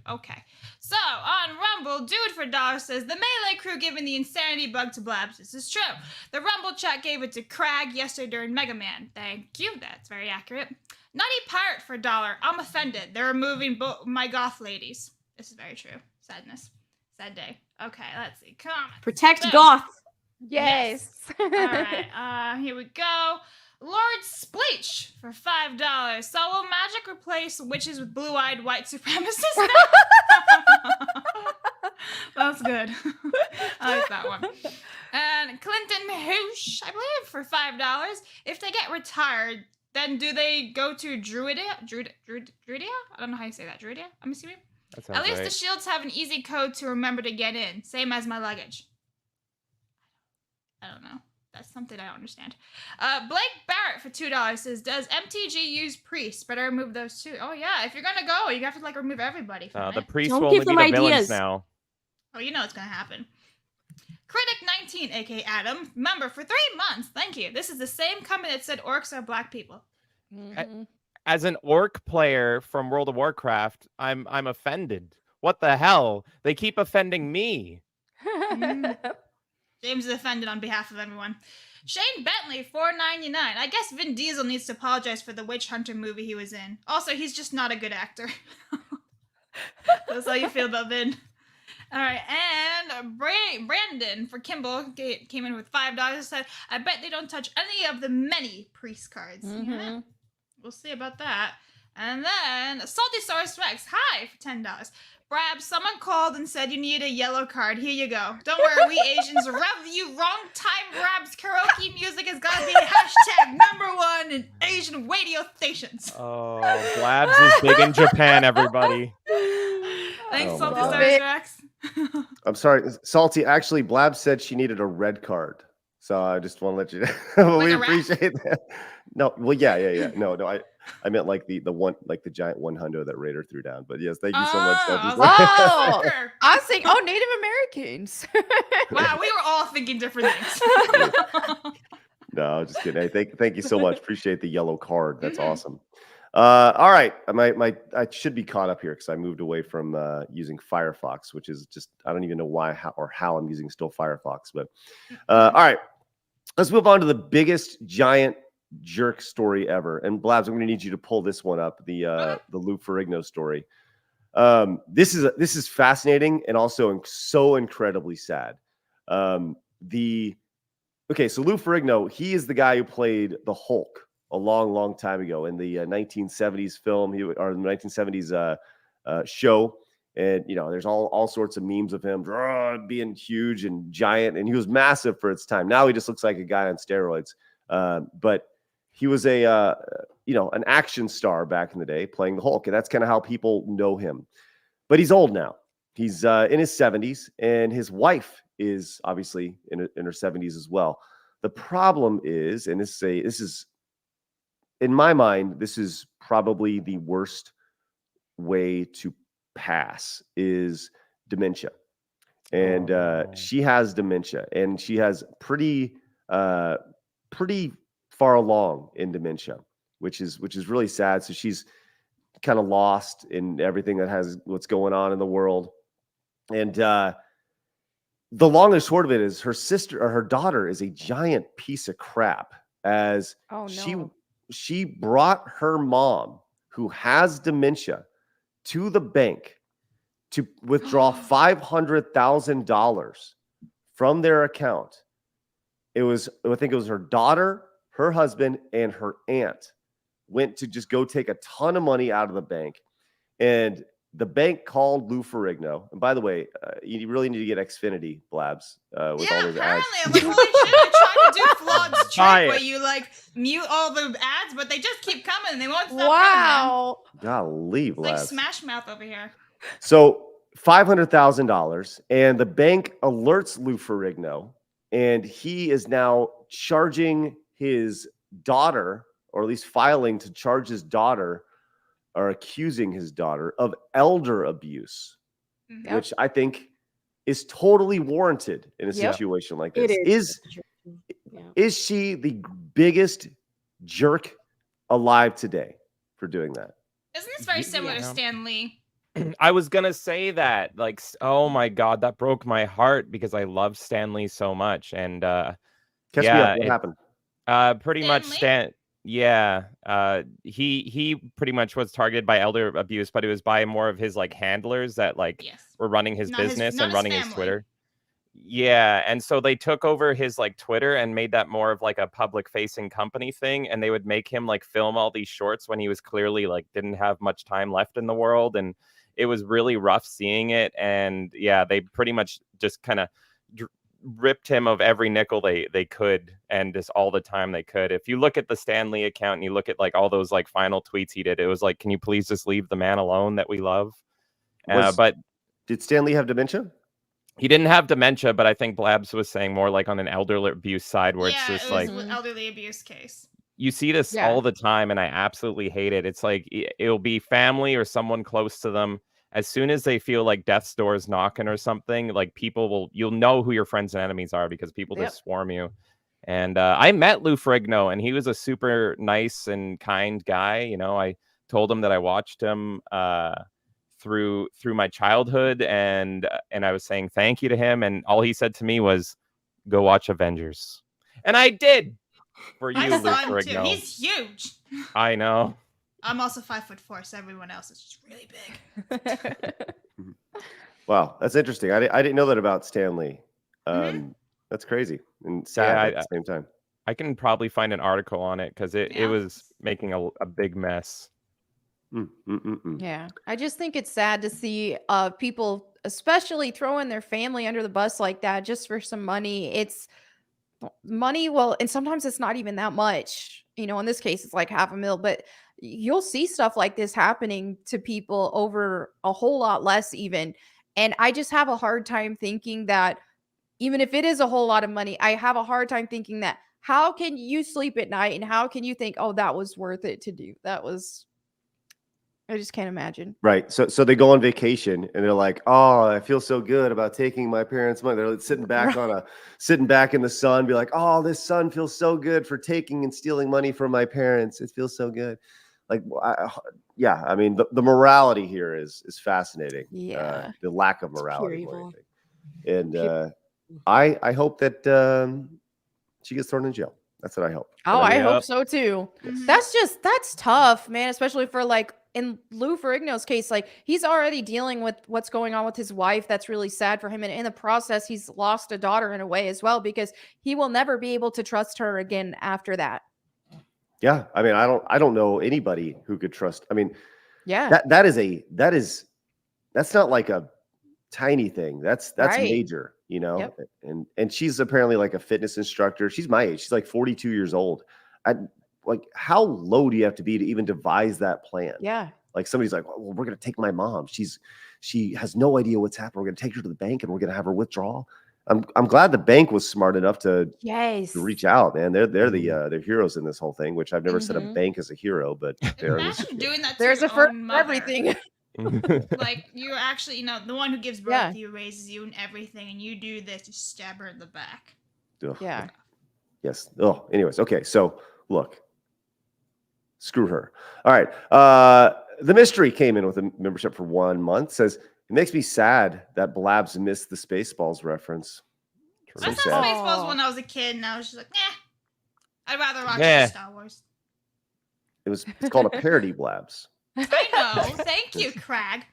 Okay, so on Rumble, Dude for Dollar says the Melee crew giving the insanity bug to Blabs. This is true. The Rumble chat gave it to Crag yesterday during Mega Man. Thank you. That's very accurate. Nutty Pirate for $1. I'm offended. They're removing my goth ladies. This is very true. Sadness. Sad day. Okay, let's see. Comments. Protect So- goths. Yes. All right, here we go. Lord Spleech for $5. So will magic replace witches with blue-eyed white supremacists now? That's good. I like that one. And Clinton Hoosh, I believe, for $5. If they get retired, then do they go to Druidia? Druidia? I don't know how you say that. Druidia, I'm assuming? That sounds At least right. the shields have an easy code to remember to get in. Same as my luggage. I don't know. That's something I don't understand. Blake Barrett for $2 says, does MTG use priests? Better remove those too. Oh yeah, if you're gonna go, you have to like remove everybody from The it. priests Don't will only give be them the villains ideas. now. Oh, you know it's gonna happen. Critic19, aka Adam, member for 3 months. Thank you. This is the same company that said orcs are black people. Mhm. As an orc player from World of Warcraft, I'm offended. What the hell? They keep offending me. James is offended on behalf of everyone. Shane Bentley, $4.99. I guess Vin Diesel needs to apologize for the Witch Hunter movie he was in. Also, he's just not a good actor. That's how you feel about Vin. All right, and Brandon for Kimball came in with $5 and said, I bet they don't touch any of the many priest cards. Yeah, we'll see about that. And then Salty Source Rex, hi, for $10. Brab, someone called and said you need a yellow card. Here you go. Don't worry, we Asians rev you wrong time. Brab's karaoke music has got to be #1 in Asian radio stations. Oh, Blabs is big in Japan, everybody. Thanks, Oh, Salty my Source God. Rex. I'm sorry, Salty. Actually, Blab said she needed a red card, so I just want to let you know. Like We a rat? appreciate that. No, well, yeah. No, I meant like the one, like the giant 100 that Raider threw down. But yes, thank you so much. I Salty. was like, Oh. sucker. I was thinking, oh, Native Americans. Wow, we were all thinking different things. No, just kidding. Hey, thank you so much. Appreciate the yellow card. That's awesome. All right, I should be caught up here because I moved away from using Firefox, which is just I don't even know why how I'm using still Firefox. But all right, let's move on to the biggest giant jerk story ever. And Blabs, I'm going to need you to pull this one up, the Lou Ferrigno story. This is fascinating and also so incredibly sad. So Lou Ferrigno, he is the guy who played the Hulk a long time ago in the 1970s film, or the 1970s show. And, there's all sorts of memes of him being huge and giant, and he was massive for its time. Now he just looks like a guy on steroids. But he was an action star back in the day playing the Hulk, and that's kind of how people know him. But he's old now. He's in his 70s, and his wife is obviously in her 70s as well. The problem is, and this is in my mind, this is probably the worst way to pass is dementia. And she has dementia, and she has pretty far along in dementia, which is really sad. So she's kind of lost in everything that has what's going on in the world. And the long and short of it is her daughter is a giant piece of crap, as she brought her mom, who has dementia, to the bank to withdraw $500,000 from their account. I think it was her daughter, her husband, and her aunt went to just go take a ton of money out of the bank. And the bank called Lou Ferrigno. And by the way, you really need to get Xfinity, Blabs, with all those ads. I'm like, holy shit, I tried to do Flawed's trick where you like mute all the ads, but they just keep coming and they won't stop Wow. Golly, coming. Like Blabs. Smash Mouth over here. So $500,000, and the bank alerts Lou Ferrigno, and he is now charging his daughter, or at least filing to charge his daughter, or accusing his daughter of elder abuse, which I think is totally warranted in a situation like this. Is she the biggest jerk alive today for doing that? Isn't this very similar to Stan Lee? I was gonna say that, like, oh my God, that broke my heart because I love Stan Lee so much. And Catch me up. What happened? Pretty much he pretty much was targeted by elder abuse, but it was by more of his like handlers that were running his business and running his Twitter. Yeah, and so they took over his like Twitter and made that more of like a public facing company thing, and they would make him like film all these shorts when he was clearly like didn't have much time left in the world, and it was really rough seeing it. And yeah, they pretty much just kind of ripped him of every nickel they could, and just all the time they could. If you look at the Stan Lee account and you look at like all those like final tweets he did, it was like, can you please just leave the man alone that we love? But did Stan Lee have dementia? He didn't have dementia, but I think Blabs was saying more like on an elderly abuse side, where it's just like elderly abuse case. You see this all the time, and I absolutely hate it. It's like it'll be family or someone close to them. As soon as they feel like death's door is knocking or something, like you'll know who your friends and enemies are because people just swarm you. And I met Lou Ferrigno, and he was a super nice and kind guy. You know, I told him that I watched him through my childhood, and I was saying thank you to him, and all he said to me was, "Go watch Avengers," and I did. For you, Lou Ferrigno. He's huge. I know. I'm also 5'4", so everyone else is just really big. Wow, that's interesting. I didn't know that about Stan Lee. That's crazy and sad at the same time. I can probably find an article on it because it was making a big mess. Yeah, I just think it's sad to see people, especially throwing their family under the bus like that just for some money. It's money, well, and sometimes it's not even that much. You know, in this case, it's like $500,000, but you'll see stuff like this happening to people over a whole lot less even. And I just have a hard time thinking that, even if it is a whole lot of money, I have a hard time thinking that how can you sleep at night and how can you think, oh, that was worth it to do? I just can't imagine. Right. So they go on vacation and they're like, oh, I feel so good about taking my parents' money. They're sitting back sitting back in the sun, be like, oh, this sun feels so good for taking and stealing money from my parents. It feels so good. Like, I mean, the morality here is fascinating. Yeah. The lack of morality. And I hope that she gets thrown in jail. That's what I hope. Oh, I hope so too. That's tough, man, especially for like in Lou Ferrigno's case, like he's already dealing with what's going on with his wife. That's really sad for him. And in the process, he's lost a daughter in a way as well, because he will never be able to trust her again after that. Yeah. I mean, I don't know anybody who could trust. I mean, yeah, that's not like a tiny thing. That's right. major, you know? Yep. And she's apparently like a fitness instructor. She's my age. She's like 42 years old. Like, how low do you have to be to even devise that plan? Yeah. Like somebody's like, well, we're going to take my mom. She's she has no idea what's happening. We're going to take her to the bank and we're going to have her withdraw. I'm glad the bank was smart enough to reach out, man. They're they're heroes in this whole thing, which I've never said a bank is a hero, but Imagine doing that to There's your a first own for mother. everything. Like, you're actually, you know, the one who gives birth to you, raises you and everything, and you do this, you stab her in the back. Ugh. Yeah. Yes. Oh, anyways. Okay. So look, screw her. All right. The mystery came in with a membership for 1 month. Says, it makes me sad that Blabs missed the Spaceballs reference. I So saw sad. Spaceballs when I was a kid, and I was just like, I'd rather watch Star Wars. It's called a parody, Blabs. I know. Thank you, Crag.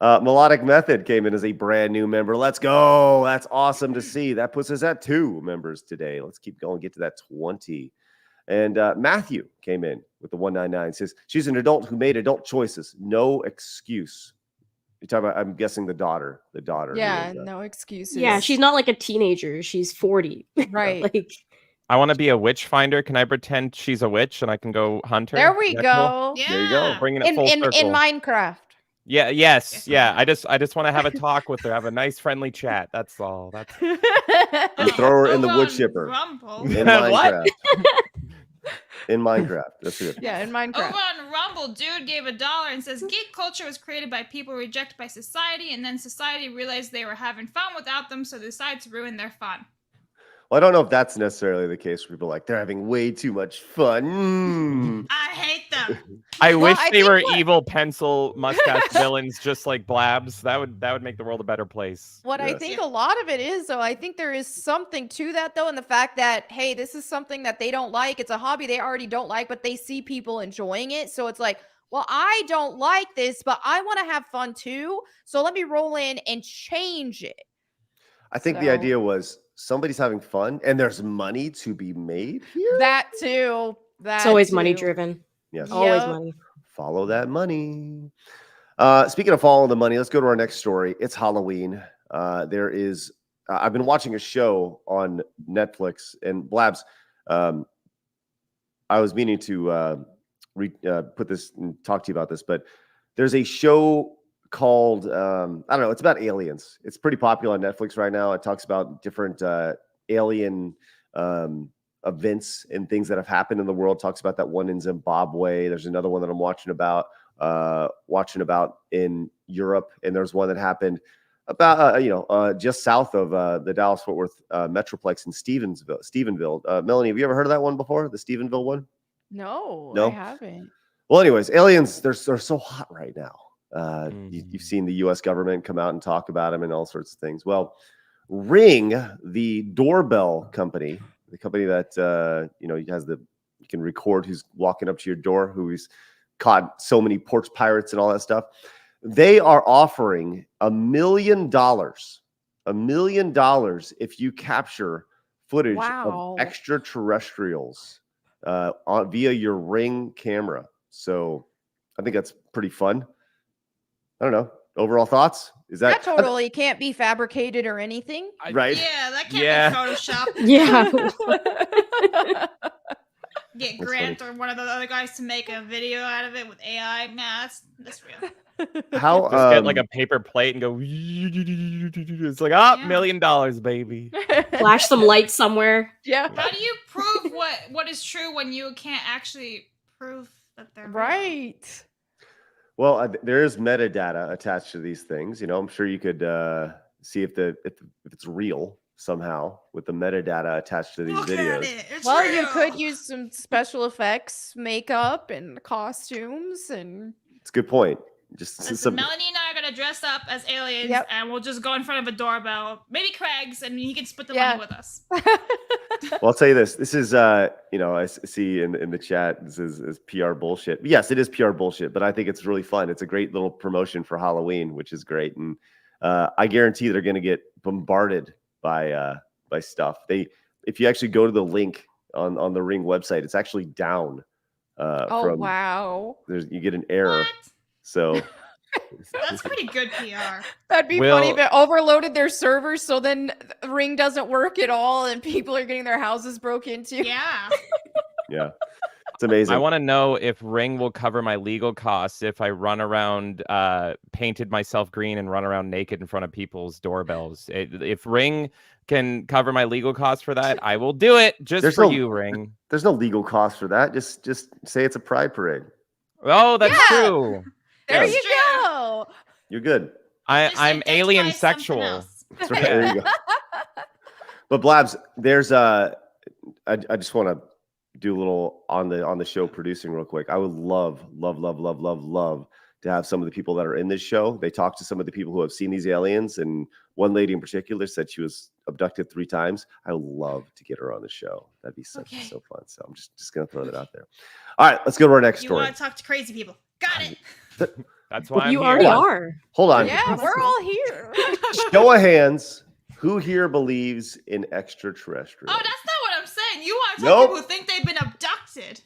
Melodic Method came in as a brand new member. Let's go. That's awesome to see. That puts us at 2 members today. Let's keep going, get to that 20. And Matthew came in with the 199. Says, she's an adult who made adult choices. No excuse. You're talking about, I'm guessing the daughter. Yeah, no excuses. Yeah, she's not like a teenager. She's 40. Right. Like, I want to be a witch finder. Can I pretend she's a witch and I can go hunt her? There we Is that go. cool? Yeah. There you go. Bringing it full circle. In Minecraft. Yeah. Yes. Yeah. I just want to have a talk with her. Have a nice friendly chat. That's all. That's You throw her in the wood chipper. Rumble. In What? Minecraft. In Minecraft. That's it. Yeah, in Minecraft. Over on Rumble, dude gave $1 and says, geek culture was created by people rejected by society, and then society realized they were having fun without them, so they decided to ruin their fun. Well, I don't know if that's necessarily the case for people like they're having way too much fun. I hate them. I wish I they think were what- evil pencil mustache villains just like Blabs. That would make the world a better place. What I Yes. think a lot of it is, though, I think there is something to that, though, in the fact that, hey, this is something that they don't like. It's a hobby they already don't like, but they see people enjoying it. So it's like, well, I don't like this, but I want to have fun too. So let me roll in and change it. I think the So- idea was somebody's having fun and there's money to be made here. That too. it's always money too. driven. Yes. Always Yep. money. Follow that money. Speaking of following the money, let's go to our next story. It's Halloween. There is, I've been watching a show on Netflix, and Blabs, I was meaning to put this and talk to you about this, but there's a show called, I don't know, it's about aliens. It's pretty popular on Netflix right now. It talks about different alien events and things that have happened in the world. Talks about that one in Zimbabwe. There's another one that I'm watching about in Europe, and there's one that happened about just south of the Dallas-Fort Worth Metroplex in Stephenville. Melanie, have you ever heard of that one before? The Stephenville one? No, No? I haven't. Well, anyways, aliens, they're so hot right now. Mm-hmm. You've seen the U.S. government come out and talk about them and all sorts of things. Well, Ring, the doorbell company, the company that you can record who's walking up to your door, who's caught so many porch pirates and all that stuff. They are offering $1 million if you capture footage Wow. of extraterrestrials via your Ring camera. So I think that's pretty fun. I don't know. Overall thoughts? Is That totally can't be fabricated or anything. right? Yeah, that Yeah. can't be Photoshop. Yeah. Get That's Grant or one of the other guys to make a video out of it with AI. Nah, that's real. How Just get like a paper plate and go. It's like, Yeah. $1 million, baby. Flash some light somewhere. Yeah. How do you prove what is true when you can't actually prove that they're real? Right. well, there is metadata attached to these things. I'm sure you could see if it's real somehow with the metadata attached to these Look at videos. it. It's Well, real. you could use some special effects, makeup, and costumes, and It's a good point. Just Listen, some. Melanie and I are gonna dress up as aliens, Yep. and we'll just go in front of a doorbell. Maybe Craig's, and he can split the Yeah. money with us. Well, I'll tell you this. This is, I see in the chat, this is PR bullshit. Yes, it is PR bullshit, but I think it's really fun. It's a great little promotion for Halloween, which is great. And I guarantee they're going to get bombarded by stuff. If you actually go to the link on the Ring website, it's actually down. oh wow, You get an error. What? So That's pretty good PR. that'd be funny if it overloaded their servers, so then Ring doesn't work at all, and people are getting their houses broke into. Yeah. yeah. It's amazing. I want to know if Ring will cover my legal costs if I run around, painted myself green and run around naked in front of people's doorbells. If Ring can cover my legal costs for that, I will do it just for you, Ring. There's no legal cost for that. Just say it's a pride parade. Oh, that's true. There Yes. you go. You're good. I'm alien sexual. That's right. There you go. But Blabs, there's I just want to do a little on the show producing real quick. I would love to have some of the people that are in this show. They talk to some of the people who have seen these aliens, and one lady in particular said she was abducted 3 times. I would love to get her on the show. That'd be so fun. So I'm just gonna throw that out there. All right, let's go to our next story. You want to talk to crazy people? Got it. That's why you I'm already here. are. Hold on. Yeah, we're all here. Show of hands. Who here believes in extraterrestrials? Oh, that's not what I'm saying. You want to talk to Nope. people who think they've been abducted.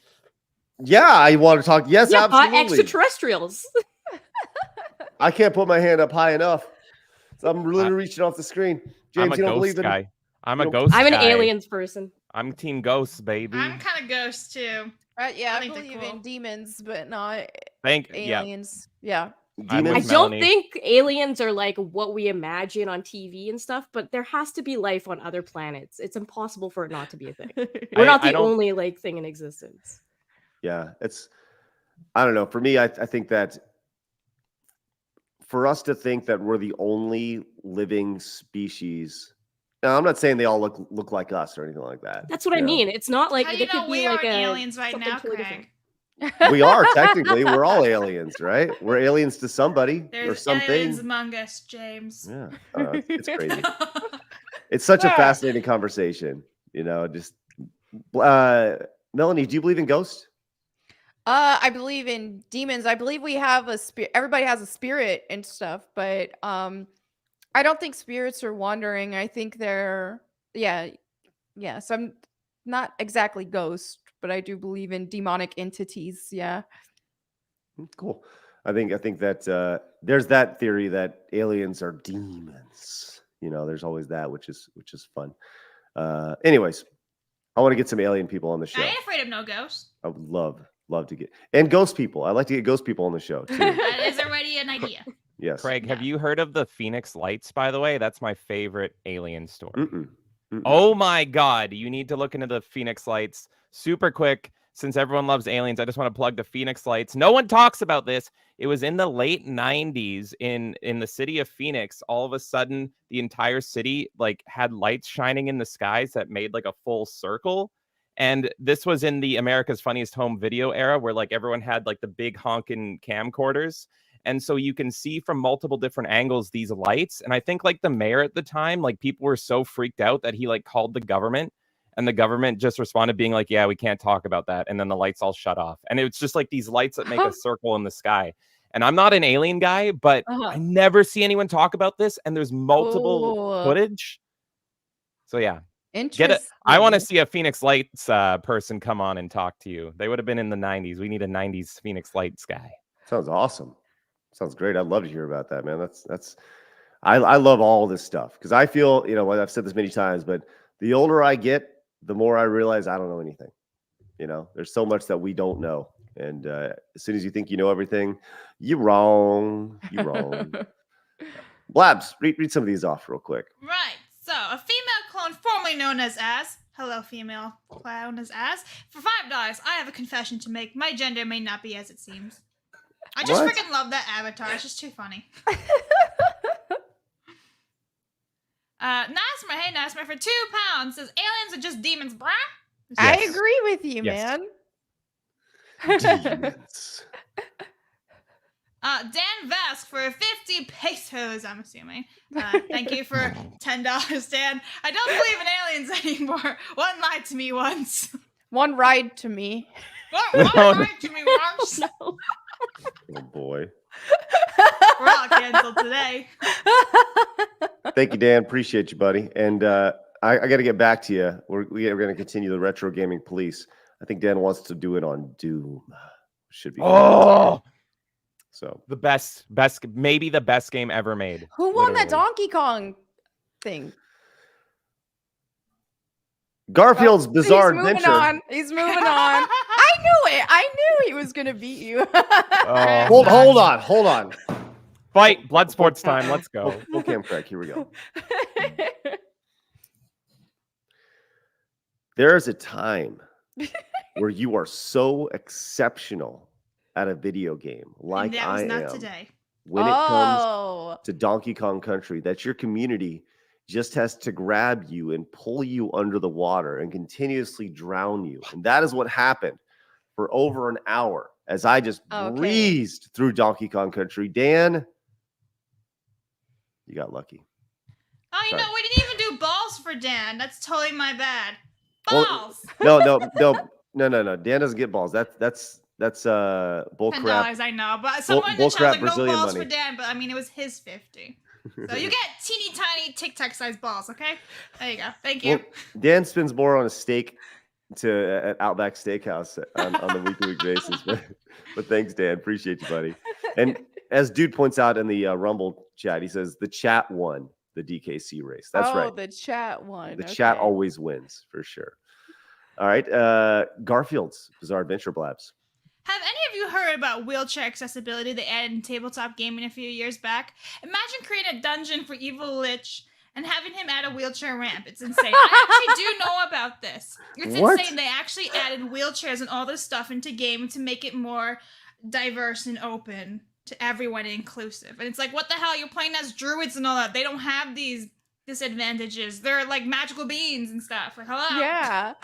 Yeah, I want to talk. Yes, Yeah, absolutely. extraterrestrials. I can't put my hand up high enough. So I'm literally reaching off the screen. James, I'm a you don't ghost believe in guy. I'm a you ghost I'm an guy. aliens person. I'm team ghosts, baby. I'm kind of ghost too. Yeah, I I think they're believe cool. in demons, but not Yeah. aliens. Yeah. I'm demons. with I don't Melanie. think aliens are like what we imagine on TV and stuff, but there has to be life on other planets. It's impossible for it not to be a thing. We're not I the don't- only like thing in existence. Yeah, I don't know. For me, I think that for us to think that we're the only living species. Now, I'm not saying they all look like us or anything like that. That's what I you know. mean. It's not like How do they you know could we be like aren't a aliens right something now, totally Craig? different. We are technically. We're all aliens, right? We're aliens to somebody or There's something. aliens among us, James. Yeah, it's crazy. It's such a fascinating conversation. You know, just Melanie, do you believe in ghosts? I believe in demons. I believe we have a spirit. Everybody has a spirit and stuff, but I don't think spirits are wandering. I think they're So I'm not exactly ghost, but I do believe in demonic entities. Yeah. Cool. I think that there's that theory that aliens are demons. You know, there's always that, which is fun. Anyways, I want to get some alien people on the show. I ain't afraid of no ghosts. I would love to get and ghost people. I like to get ghost people on the show too. That is already an idea. Yes. Craig, have you heard of the Phoenix Lights, by the way? That's my favorite alien story. Mm-mm. Mm-mm. Oh my God. You need to look into the Phoenix Lights super quick. Since everyone loves aliens, I just want to plug the Phoenix Lights. No one talks about this. It was in the late 90s in the city of Phoenix. All of a sudden, the entire city like had lights shining in the skies that made like a full circle. And this was in the America's Funniest Home Video era where like everyone had like the big honking camcorders. And so you can see from multiple different angles these lights. And I think like the mayor at the time, like people were so freaked out that he like called the government, and the government just responded being like, yeah, we can't talk about that. And then the lights all shut off. And it's just like these lights that make a circle in the sky. And I'm not an alien guy, but I never see anyone talk about this. And there's multiple footage. So yeah. Interesting. I want to see a Phoenix Lights person come on and talk to you. They would have been in the 90s. We need a 90s Phoenix Lights guy. Sounds awesome. Sounds great. I'd love to hear about that, man. I love all this stuff because I feel, you know, I've said this many times, but the older I get, the more I realize I don't know anything. You know, there's so much that we don't know. And as soon as you think you know everything, you're wrong. You're wrong. Blabs, read some of these off real quick. Right. So, a female clone formerly known as hello, female clown as for $5, I have a confession to make. My gender may not be as it seems. I just What? freaking love that avatar. It's just too funny. Nasmer, hey Nasmer, for £2 says aliens are just demons, bruh. I Yes. agree with you, Yes. man. Demons. Dan Vask for 50 pesos, I'm assuming. Thank you for $10, Dan. I don't believe in aliens anymore. One lied to me once. One ride to me. One lied to me once. Oh boy. We're all canceled today. Thank you, Dan. Appreciate you, buddy. And I got to get back to you. We're going to continue the retro gaming police. I think Dan wants to do it on Doom. Should be. Oh, So the best, maybe the best game ever made. Who won that Literally. Donkey Kong thing? Garfield's Bizarre He's moving Adventure. on. He's moving on. I knew it. I knew he was gonna beat you. Oh. Hold on. Fight, blood sports time. Let's go. Full cam crack. Here we go. There is a time where you are so exceptional at a video game, like And that was I not am, today. when it comes Oh. to Donkey Kong Country, that your community just has to grab you and pull you under the water and continuously drown you. And that is what happened for over an hour as I just Okay. breezed through Donkey Kong Country. Dan, you got lucky. Oh, you Sorry. know, we didn't even do balls for Dan. That's totally my bad. Well, Balls. No. Dan doesn't get balls. That's bull $10, crap. I know, but someone in the bull chat was crap like, no Brazilian balls money. for Dan, but I mean, it was his 50. So you get teeny tiny Tic Tac size balls, okay? There you go. Thank you. Well, Dan spends more on a steak at Outback Steakhouse on the week-to-week basis. But thanks, Dan. Appreciate you, buddy. And as Dude points out in the Rumble chat, he says the chat won the DKC race. That's right. The chat one. The chat always wins for sure. All right. Garfield's Bizarre Adventure Blabs. Have any of you heard about wheelchair accessibility they added in tabletop gaming a few years back? Imagine creating a dungeon for Evil Lich and having him add a wheelchair ramp. It's insane. I actually do know about this. It's What? insane. They actually added wheelchairs and all this stuff into game to make it more diverse and open to everyone and inclusive. And it's like, what the hell? You're playing as druids and all that. They don't have these disadvantages. They're like magical beings and stuff. Like, hello. Yeah.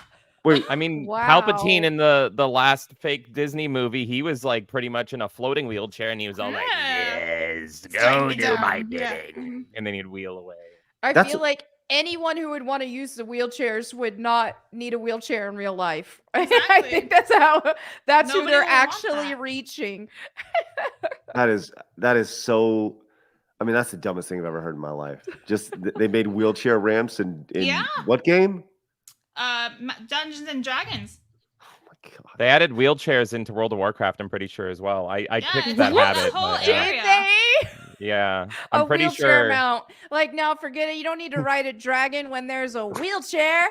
Wait, I mean, Wow. Palpatine in the last fake Disney movie, he was like pretty much in a floating wheelchair, and he was all like, Yeah. Yes, Strike go me do my down. Yeah. bidding. and then he'd wheel away. I That's feel a- like anyone who would want to use the wheelchairs would not need a wheelchair in real life. I Exactly. think that's who Nobody they're would want actually that. reaching. that is so. I mean, that's the dumbest thing I've ever heard in my life. Just they made wheelchair ramps in Yeah. what game? Dungeons and Dragons. Oh my god. They added wheelchairs into World of Warcraft, I'm pretty sure as well. I Yeah, kicked it's that like habit. the whole but, area. Did they? yeah, A I'm pretty wheelchair sure. mount. Like, now forget it. You don't need to ride a dragon when there's a wheelchair.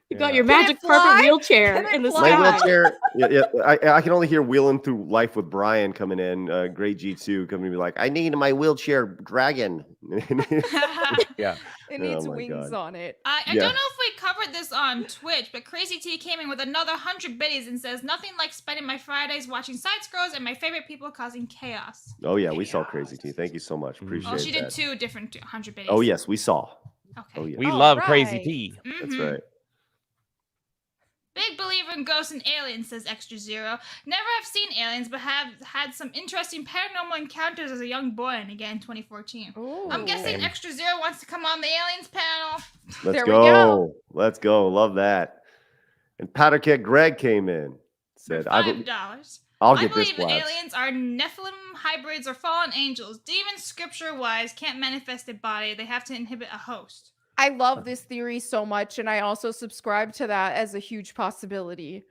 You got Yeah. your Can it magic fly? carpet wheelchair Can it in the fly? My sky. wheelchair. Yeah. I can only hear Wheeling Through Life with Brian coming in. Great G2 coming to be like, I need my wheelchair dragon. Yeah. It Oh needs my wings God. on it. I Yeah. don't know if we covered this on Twitch, but Crazy T came in with another 100 biddies and says, nothing like spending my Fridays watching side scrolls and my favorite people causing chaos. Oh yeah, we saw Crazy T. Thank you so much. Appreciate Oh, she did that. 2 different 100 biddies. Oh yes, we saw. Okay. Oh yeah, We All love Crazy right. T. that's Mhm. right. Big believer in ghosts and aliens, says Extra Zero. Never have seen aliens, but have had some interesting paranormal encounters as a young boy and again in 2014. I'm guessing Ooh. Extra Zero wants to come on the aliens panel. Let's There we go. go. Let's go. Love that. And Powder Keg Greg came in. For Said, $5. I'll I get this believe blast. aliens are Nephilim hybrids or fallen angels. Demons, scripture-wise, can't manifest a body. They have to inhibit a host. I love this theory so much, and I also subscribe to that as a huge possibility.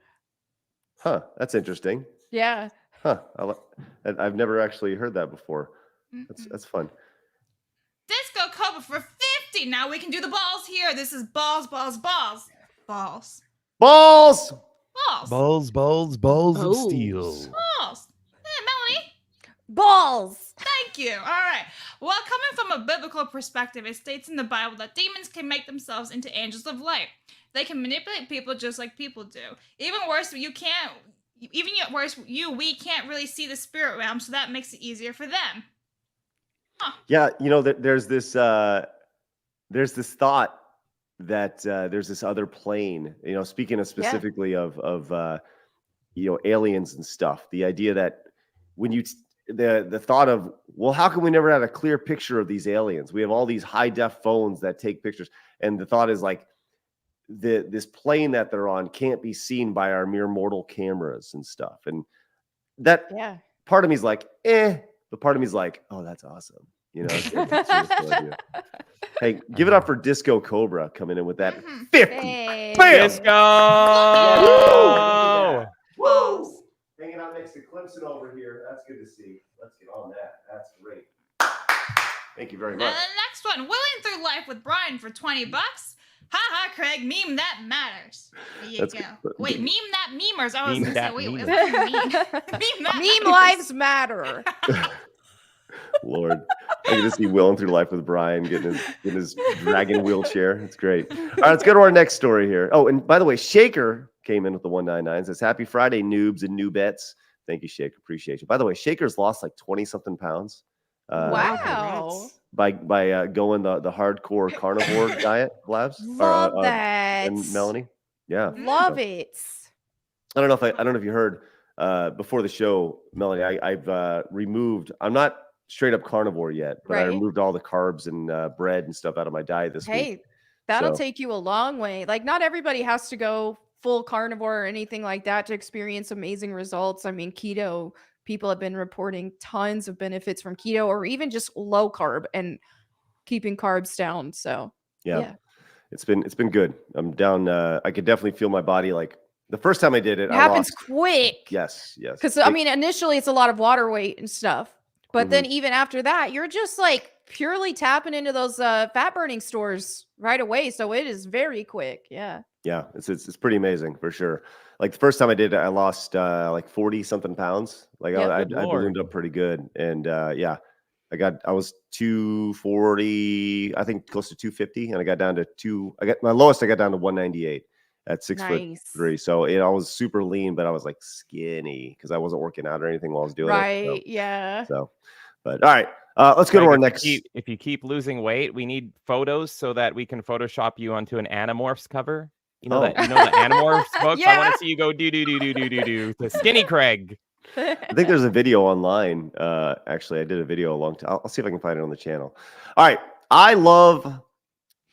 Huh. That's interesting. Yeah. Huh. I've never actually heard that before. That's fun. Disco Cobra for 50. Now we can do the balls here. This is balls. Balls. Balls. Balls, balls of Oh. steel. Balls. Hey, Melanie. Balls. Thank you. All right. Well, coming from a biblical perspective, it states in the Bible that demons can make themselves into angels of light. They can manipulate people just like people do. Even worse, we can't really see the spirit realm, so that makes it easier for them. Yeah, there's this thought that there's this other plane. Speaking of specifically of aliens and stuff. The idea that when the thought of, well, how come we never had a clear picture of these aliens? We have all these high def phones that take pictures, and the thought is like this plane that they're on can't be seen by our mere mortal cameras and stuff. And that Yeah. part of me is like, but part of me is like, oh, that's awesome. It's a really cool idea. Hey, give it up for Disco Cobra coming in with that Mhm. 50. Hey. Bam! Disco! Balls. Hanging out next to Clemson over here. That's good to see. Let's get on that. That's great. Thank you very And much. the next one, Willing Through Life with Brian for $20. Ha ha, Craig, meme that matters. There you That's go. good. Wait, meme that memers. I was Meme gonna say, that wait, memers. what does it mean? Meme that Meme memers. lives matter. Lord, I can just see Willing Through Life with Brian getting his dragon wheelchair. It's great. All right, let's go to our next story here. Oh, and by the way, Shaker came in with the 199. Says, happy Friday, noobs and noobets. Thank you, Shaker. Appreciate you. By the way, Shaker's lost like 20-something pounds. Wow. By going the hardcore carnivore diet, Labs. Love that. And Melanie. Yeah. Love So, it. I don't know if you heard before the show, Melanie. I've removed. I'm not straight up carnivore yet, but I Right. removed all the carbs and bread and stuff out of my diet this week. Hey, that'll So- take you a long way. Like, not everybody has to go full carnivore or anything like that to experience amazing results. I mean, keto, people have been reporting tons of benefits from keto or even just low carb and keeping carbs down. So, Yeah. It's been good. I'm down. I could definitely feel my body. Like the first time I did it, it happens I lost, quick. Yes. Because, I mean, initially it's a lot of water weight and stuff. But then even after that, you're just like purely tapping into those fat burning stores right away. So it is very quick. Yeah. Yeah, it's pretty amazing for sure. Like the first time I did it, I lost like 40-something pounds. Like Yep. I Good ballooned Lord. up pretty good. And yeah, I was 240, I think close to 250. And I got down to my lowest, I got down to 198 at 6'3". So I was super lean, but I was like skinny because I wasn't working out or anything while I was doing it. Right. Yeah. So, but all right, let's go to Greg, our next. If you keep losing weight, we need photos so that we can Photoshop you onto an Animorphs cover. You know Oh. that the Animorphs books. I want Yeah. to see you go do the skinny Craig. I think there's a video online. Actually, I did a video a long time. I'll see if I can find it on the channel. All right. I love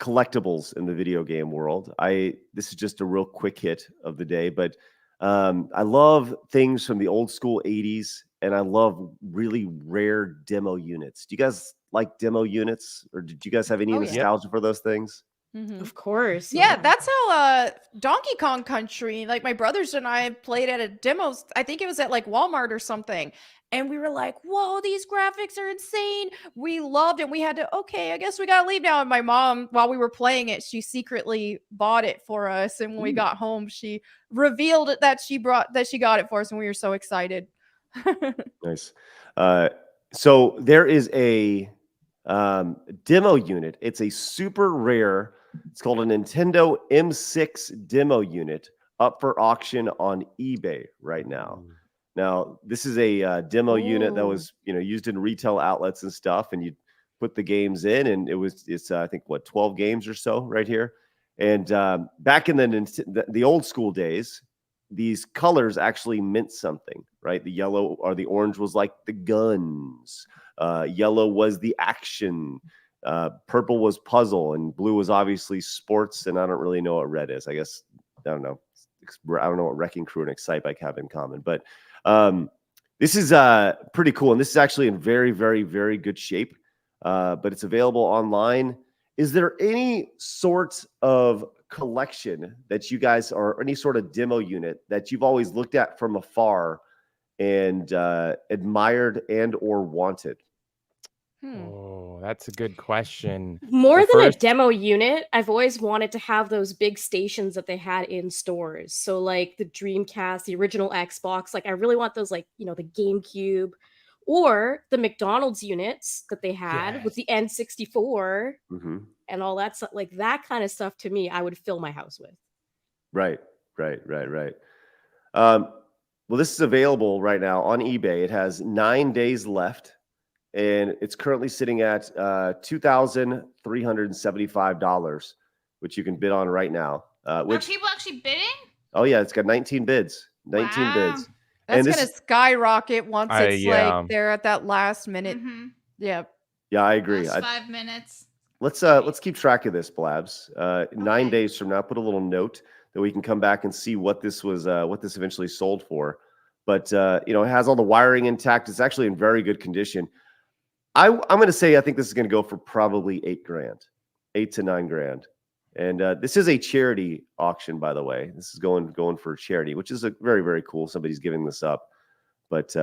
collectibles in the video game world. This is just a real quick hit of the day, but I love things from the old school 80s, and I love really rare demo units. Do you guys like demo units, or did you guys have any Oh, yeah. nostalgia for those things? Mhm. Of course. Yeah, that's how Donkey Kong Country, like my brothers and I played at a demo. I think it was at like Walmart or something. And we were like, whoa, these graphics are insane. We loved it. We had to, okay, I guess we got to leave now. And my mom, while we were playing it, she secretly bought it for us. And when we got home, she revealed it that she got it for us. And we were so excited. Nice. So there is a demo unit. It's a super rare. It's called a Nintendo M6 demo unit up for auction on eBay right now. Now, this is a demo unit that was, used in retail outlets and stuff, and you put the games in, and it's I think 12 games or so right here. And back in the old school days, these colors actually meant something, right? The yellow or the orange was like the guns. Yellow was the action. Purple was puzzle, and blue was obviously sports. And I don't really know what red is. I guess I don't know. I don't know what Wrecking Crew and Excitebike have in common, but this is pretty cool. And this is actually in very, very, very good shape. But it's available online. Is there any sort of collection that you guys, or any sort of demo unit that you've always looked at from afar and admired and or wanted? Oh, that's a good question. More The than a first- demo unit, I've always wanted to have those big stations that they had in stores. So like the Dreamcast, the original Xbox, like I really want those, like, the GameCube or the McDonald's units that they had with the N64 Mm-hmm. and all that stuff. Like that kind of stuff to me, I would fill my house with. Right. Well, this is available right now on eBay. It has 9 days left, and it's currently sitting at $2,375, which you can bid on right now. Are Which, people actually bidding? oh yeah, it's got 19 bids. 19 Wow. bids. That's And going this to skyrocket once it's yeah. like they're at that last minute. Mm-hmm. Yeah. Yeah, I agree. Last 5 minutes. Let's keep track of this, Blabs. 9 Okay. days from now, put a little note that we can come back and see what this was, what this eventually sold for. But it has all the wiring intact. It's actually in very good condition. I'm going to say I think this is going to go for probably $8,000, $8 to $9,000. And this is a charity auction, by the way. This is going for charity, which is a very, very cool. Somebody's giving this up. But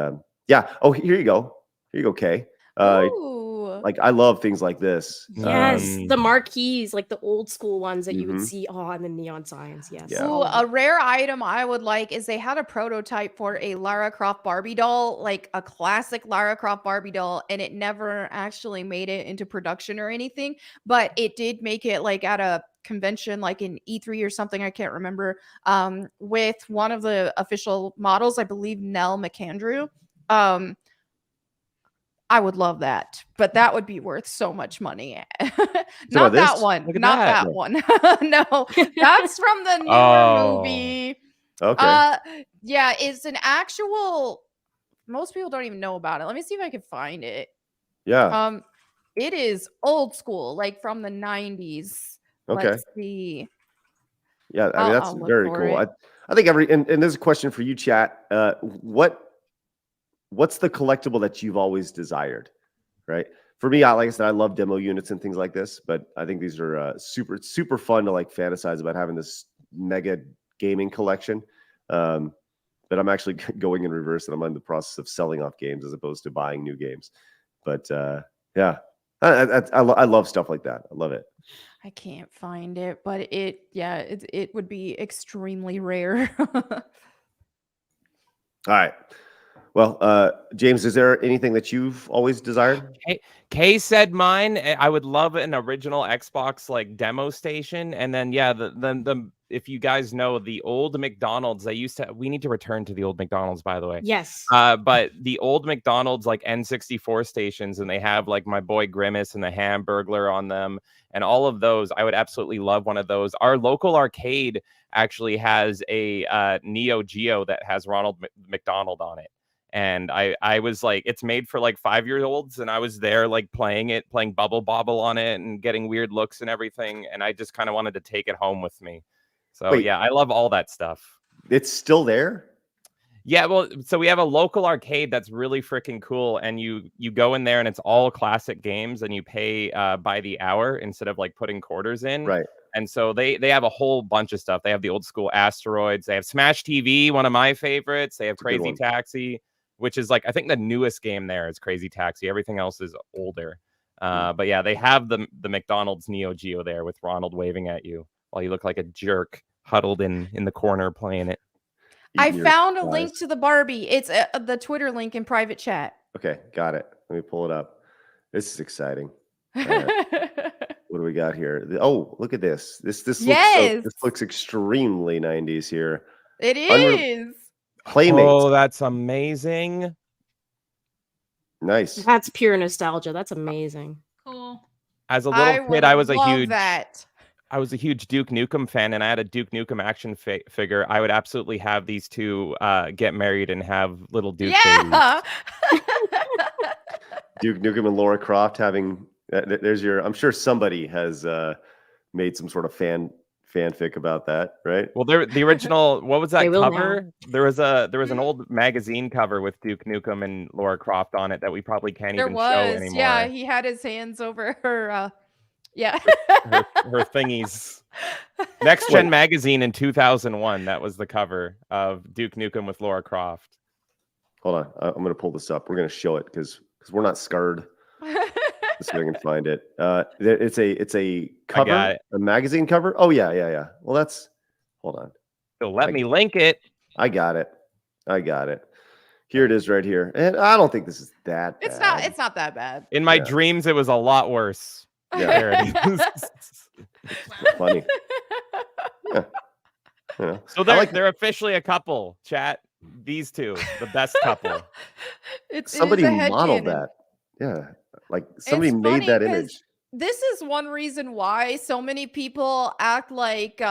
yeah. Oh, here you go. Here you go, Kay. Ooh. Like I love things like this. Yes, Um, the marquees, like the old school ones that you would Mhm. see on the neon signs. Yes. Yeah. Ooh, all of a it. rare item I would like is they had a prototype for a Lara Croft Barbie doll, like a classic Lara Croft Barbie doll, and it never actually made it into production or anything, but it did make it like at a convention like in E3 or something, I can't remember, with one of the official models, I believe Nell McAndrew. Um, I would love that, but that would be worth so much money. So Not that this? one. Look at Not that. that one. No, that's from the newer Oh. movie. Okay. Yeah, it's an actual. Most people don't even know about it. Let me see if I can find it. Yeah. It is old school, like from the 90s. Okay. Let's see. Yeah. I mean, that's I'll look very for cool. it. I think and there's a question for you, chat. What's the collectible that you've always desired? Right. For me, like I said, I love demo units and things like this, but I think these are super fun to like fantasize about having this mega gaming collection. But I'm actually going in reverse, and I'm in the process of selling off games as opposed to buying new games. But yeah, I love stuff like that. I love it. I can't find it, but it would be extremely rare. All right. Well, James, is there anything that you've always desired? Kay said mine. I would love an original Xbox like demo station, and then yeah, the if you guys know the old McDonald's, we need to return to the old McDonald's, by the way. Yes. But the old McDonald's like N64 stations, and they have like my boy Grimace and the Hamburglar on them, and all of those. I would absolutely love one of those. Our local arcade actually has a Neo Geo that has Ronald McDonald on it. And I was like, it's made for like 5-year-olds, and I was there like playing Bubble Bobble on it and getting weird looks and everything. And I just kind of wanted to take it home with me. So Wait. yeah, I love all that stuff. It's still there? Yeah, well, so we have a local arcade that's really freaking cool, and you go in there and it's all classic games, and you pay by the hour instead of like putting quarters in. Right. And so they have a whole bunch of stuff. They have the old school Asteroids. They have Smash TV, one of my favorites. They have It's a good Crazy one. Taxi, which is like, I think the newest game there is Crazy Taxi. Everything else is older. But yeah, they have the McDonald's Neo Geo there with Ronald waving at you while you look like a jerk huddled in the corner playing it. I Eating your found a fries. link to the Barbie. It's the Twitter link in private chat. Okay, got it. Let me pull it up. This is exciting. All right. What do we got here? Oh, look at this. This Yes. looks extremely 90s here. It is. Playmates. Oh, that's amazing. Nice. That's pure nostalgia. That's amazing. Cool. As a little kid, I was a huge Duke Nukem fan, and I had a Duke Nukem action figure. I would absolutely have these two get married and have little Duke babies. Yeah. Duke Nukem and Lara Croft having there's your. I'm sure somebody has made some sort of fanfic about that, right? Well, the original, what was that They will cover? There was an old magazine cover with Duke Nukem and Lara Croft on it that we probably can't There even show was. anymore. Yeah, he had his hands over her. Yeah. her thingies. Next Gen magazine in 2001. That was the cover of Duke Nukem with Lara Croft. Hold on, I'm going to pull this up. We're going to show it because we're not scarred. Let's see if I can find it. It's a cover, got it. a magazine cover. Oh yeah. Well, that's. Hold on. So let me link it. I got it. Here it is, right here. And I don't think this is that. It's bad. not that bad. In my Yeah. dreams, it was a lot worse. Yeah. There it is. Funny. Yeah. So they're officially a couple. Chat. These two, the best couple. Somebody it is a modeled headcanon. that. Yeah. Like somebody It's made funny that 'cause image. This is one reason why so many people act like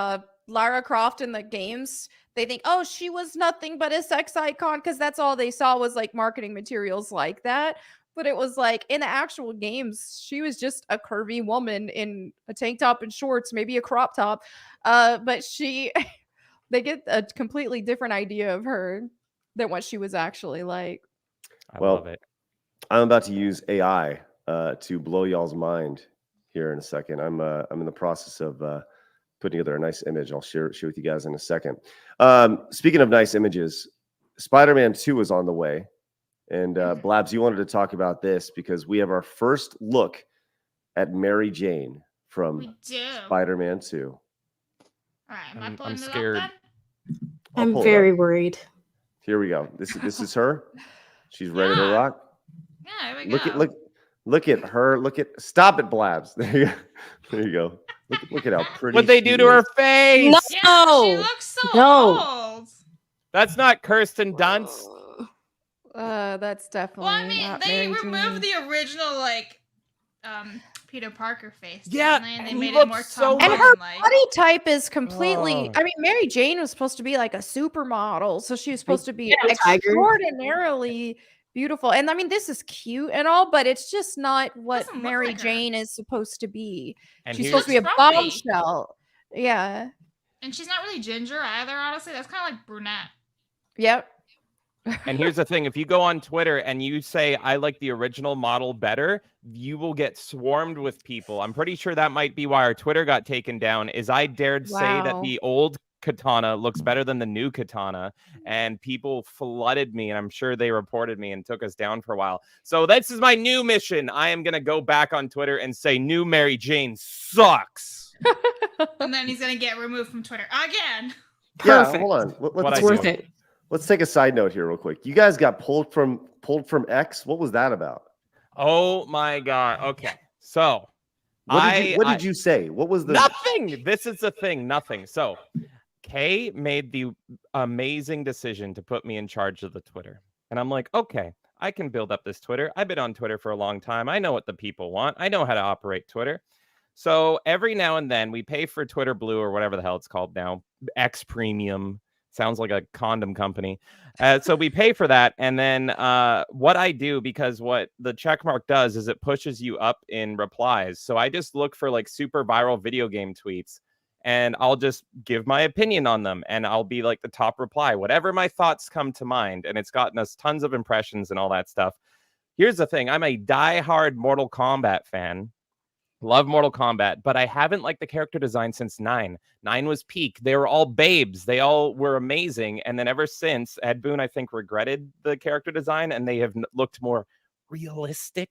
Lara Croft in the games. They think, oh, she was nothing but a sex icon because that's all they saw was like marketing materials like that. But it was like in the actual games, she was just a curvy woman in a tank top and shorts, maybe a crop top. But they get a completely different idea of her than what she was actually like. I Well, love it. I'm about to use AI to blow y'all's mind here in a second. I'm in the process of putting together a nice image. I'll share with you guys in a second. Speaking of nice images, Spider-Man 2 is on the way, And Blabs, you wanted to talk about this because we have our first look at Mary Jane from We do. Spider-Man 2. All right, am I I'm pulling it scared. up I'll I'm pull it very up. worried. Here we go. This is her. She's ready to Yeah. rock. then? Yeah, here we Look go. at look at her. Stop it, Blabs. There you go. There you go. Look at how pretty. What'd they she do to her is. face? Yeah, she No. looks so No. old. That's not Kirsten Dunst. That's definitely Well, I mean, not they Mary removed Jane. the original Peter Parker face. Yeah, didn't they? And they he made it looks more so Tom And her Holland-like. body type is completely. Oh. I mean, Mary Jane was supposed to be like a supermodel, so she was supposed to be Yeah, tiger. extraordinarily beautiful. And I mean, this is cute and all, but it's just not what Doesn't look Mary like her. Jane is supposed to be. And She's here's supposed to be a Frumpy. bombshell. Yeah. And she's not really ginger either, honestly. That's kind of like brunette. Yep. And here's the thing, if you go on Twitter and you say I like the original model better, you will get swarmed with people. I'm pretty sure that might be why our Twitter got taken down, is I dared say that Wow. the old katana looks better than the new katana, and people flooded me, and I'm sure they reported me and took us down for a while. So this is my new mission. I am going to go back on Twitter and say new Mary Jane sucks. And then he's going to get removed from Twitter again. Yeah, Perfect. hold on. What Let's I It's do. worth it. Let's take a side note here real quick. You guys got pulled from X. What was that about? Oh my God. Okay. So What did you say? What was the nothing. This is the thing. Nothing. So Kay made the amazing decision to put me in charge of the Twitter. And I'm like, okay, I can build up this Twitter. I've been on Twitter for a long time. I know what the people want. I know how to operate Twitter. So every now and then we pay for Twitter Blue or whatever the hell it's called now. X Premium. Sounds like a condom company. So we pay for that. And then what I do, because what the check mark does is it pushes you up in replies. So I just look for like super viral video game tweets and I'll just give my opinion on them. And I'll be like the top reply, whatever my thoughts come to mind. And it's gotten us tons of impressions and all that stuff. Here's the thing. I'm a diehard Mortal Kombat fan. Love Mortal Kombat, but I haven't liked the character design since 9. 9 was peak. They were all babes. They all were amazing. And then ever since, Ed Boon, I think, regretted the character design, and they have looked more realistic.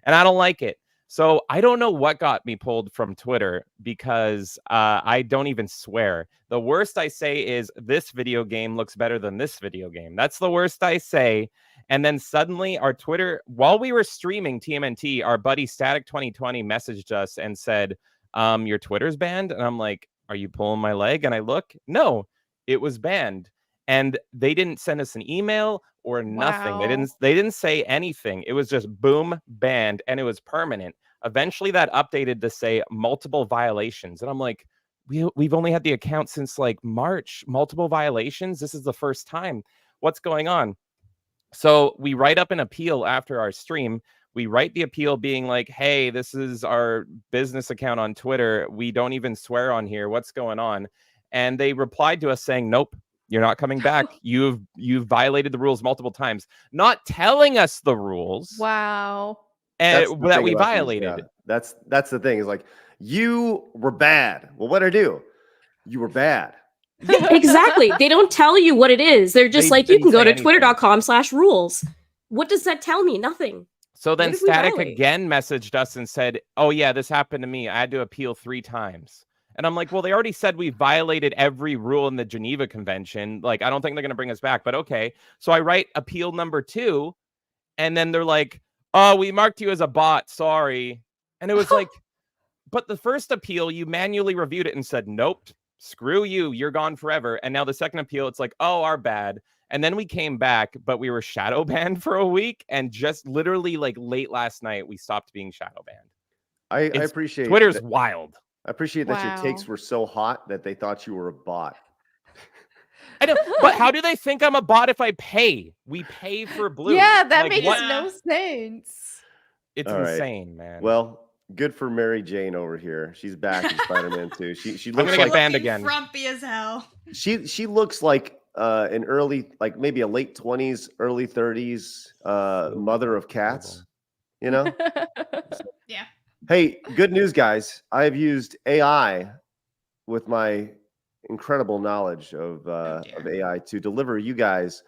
And I don't like it. So I don't know what got me pulled from Twitter because I don't even swear. The worst I say is this video game looks better than this video game. That's the worst I say. And then suddenly our Twitter, while we were streaming TMNT, our buddy Static 2020 messaged us and said, your Twitter's banned. And I'm like, are you pulling my leg? And I look, no, it was banned. And they didn't send us an email or nothing. Wow. They didn't say anything. It was just boom, banned, and it was permanent. Eventually that updated to say multiple violations. And I'm like, we've only had the account since like March. Multiple violations? This is the first time. What's going on? So we write up an appeal after our stream. We write the appeal being like, hey, this is our business account on Twitter. We don't even swear on here. What's going on? And they replied to us saying, nope, you're not coming back. You've violated the rules multiple times, not telling us the rules Wow. That's the that thing we about these, violated. yeah. That's the thing. Is like you were bad. Well, what did I do? You were bad. Exactly. They don't tell you what it is. They're just They like, you didn't can go say to anything. twitter.com/rules. What does that tell me? Nothing. So then What did we Static violate? again messaged us and said, oh yeah, this happened to me. I had to appeal 3 times. And I'm like, well, they already said we violated every rule in the Geneva Convention. Like, I don't think they're going to bring us back, but okay. So I write appeal number 2, and then they're like, oh, we marked you as a bot. Sorry. And it was like, but the first appeal, you manually reviewed it and said, nope, screw you. You're gone forever. And now the second appeal, it's like, oh, our bad. And then we came back, but we were shadow banned for a week. And just literally like late last night, we stopped being shadow banned. I It's- appreciate Twitter's that- wild. I appreciate that your Wow. takes were so hot that they thought you were a bot. I know, but how do they think I'm a bot if I pay? We pay for blue. Yeah, that Like, makes what? no sense. It's All right. insane, man. Well, good for Mary Jane over here. She's back in Spider-Man 2. She gonna looks get like banned Looking again. Frumpy as hell. she looks like an early, like maybe a late 20s, early 30s mother of cats. You know? Yeah. Hey, good news, guys. I have used AI with my incredible knowledge of dear. AI to deliver you guys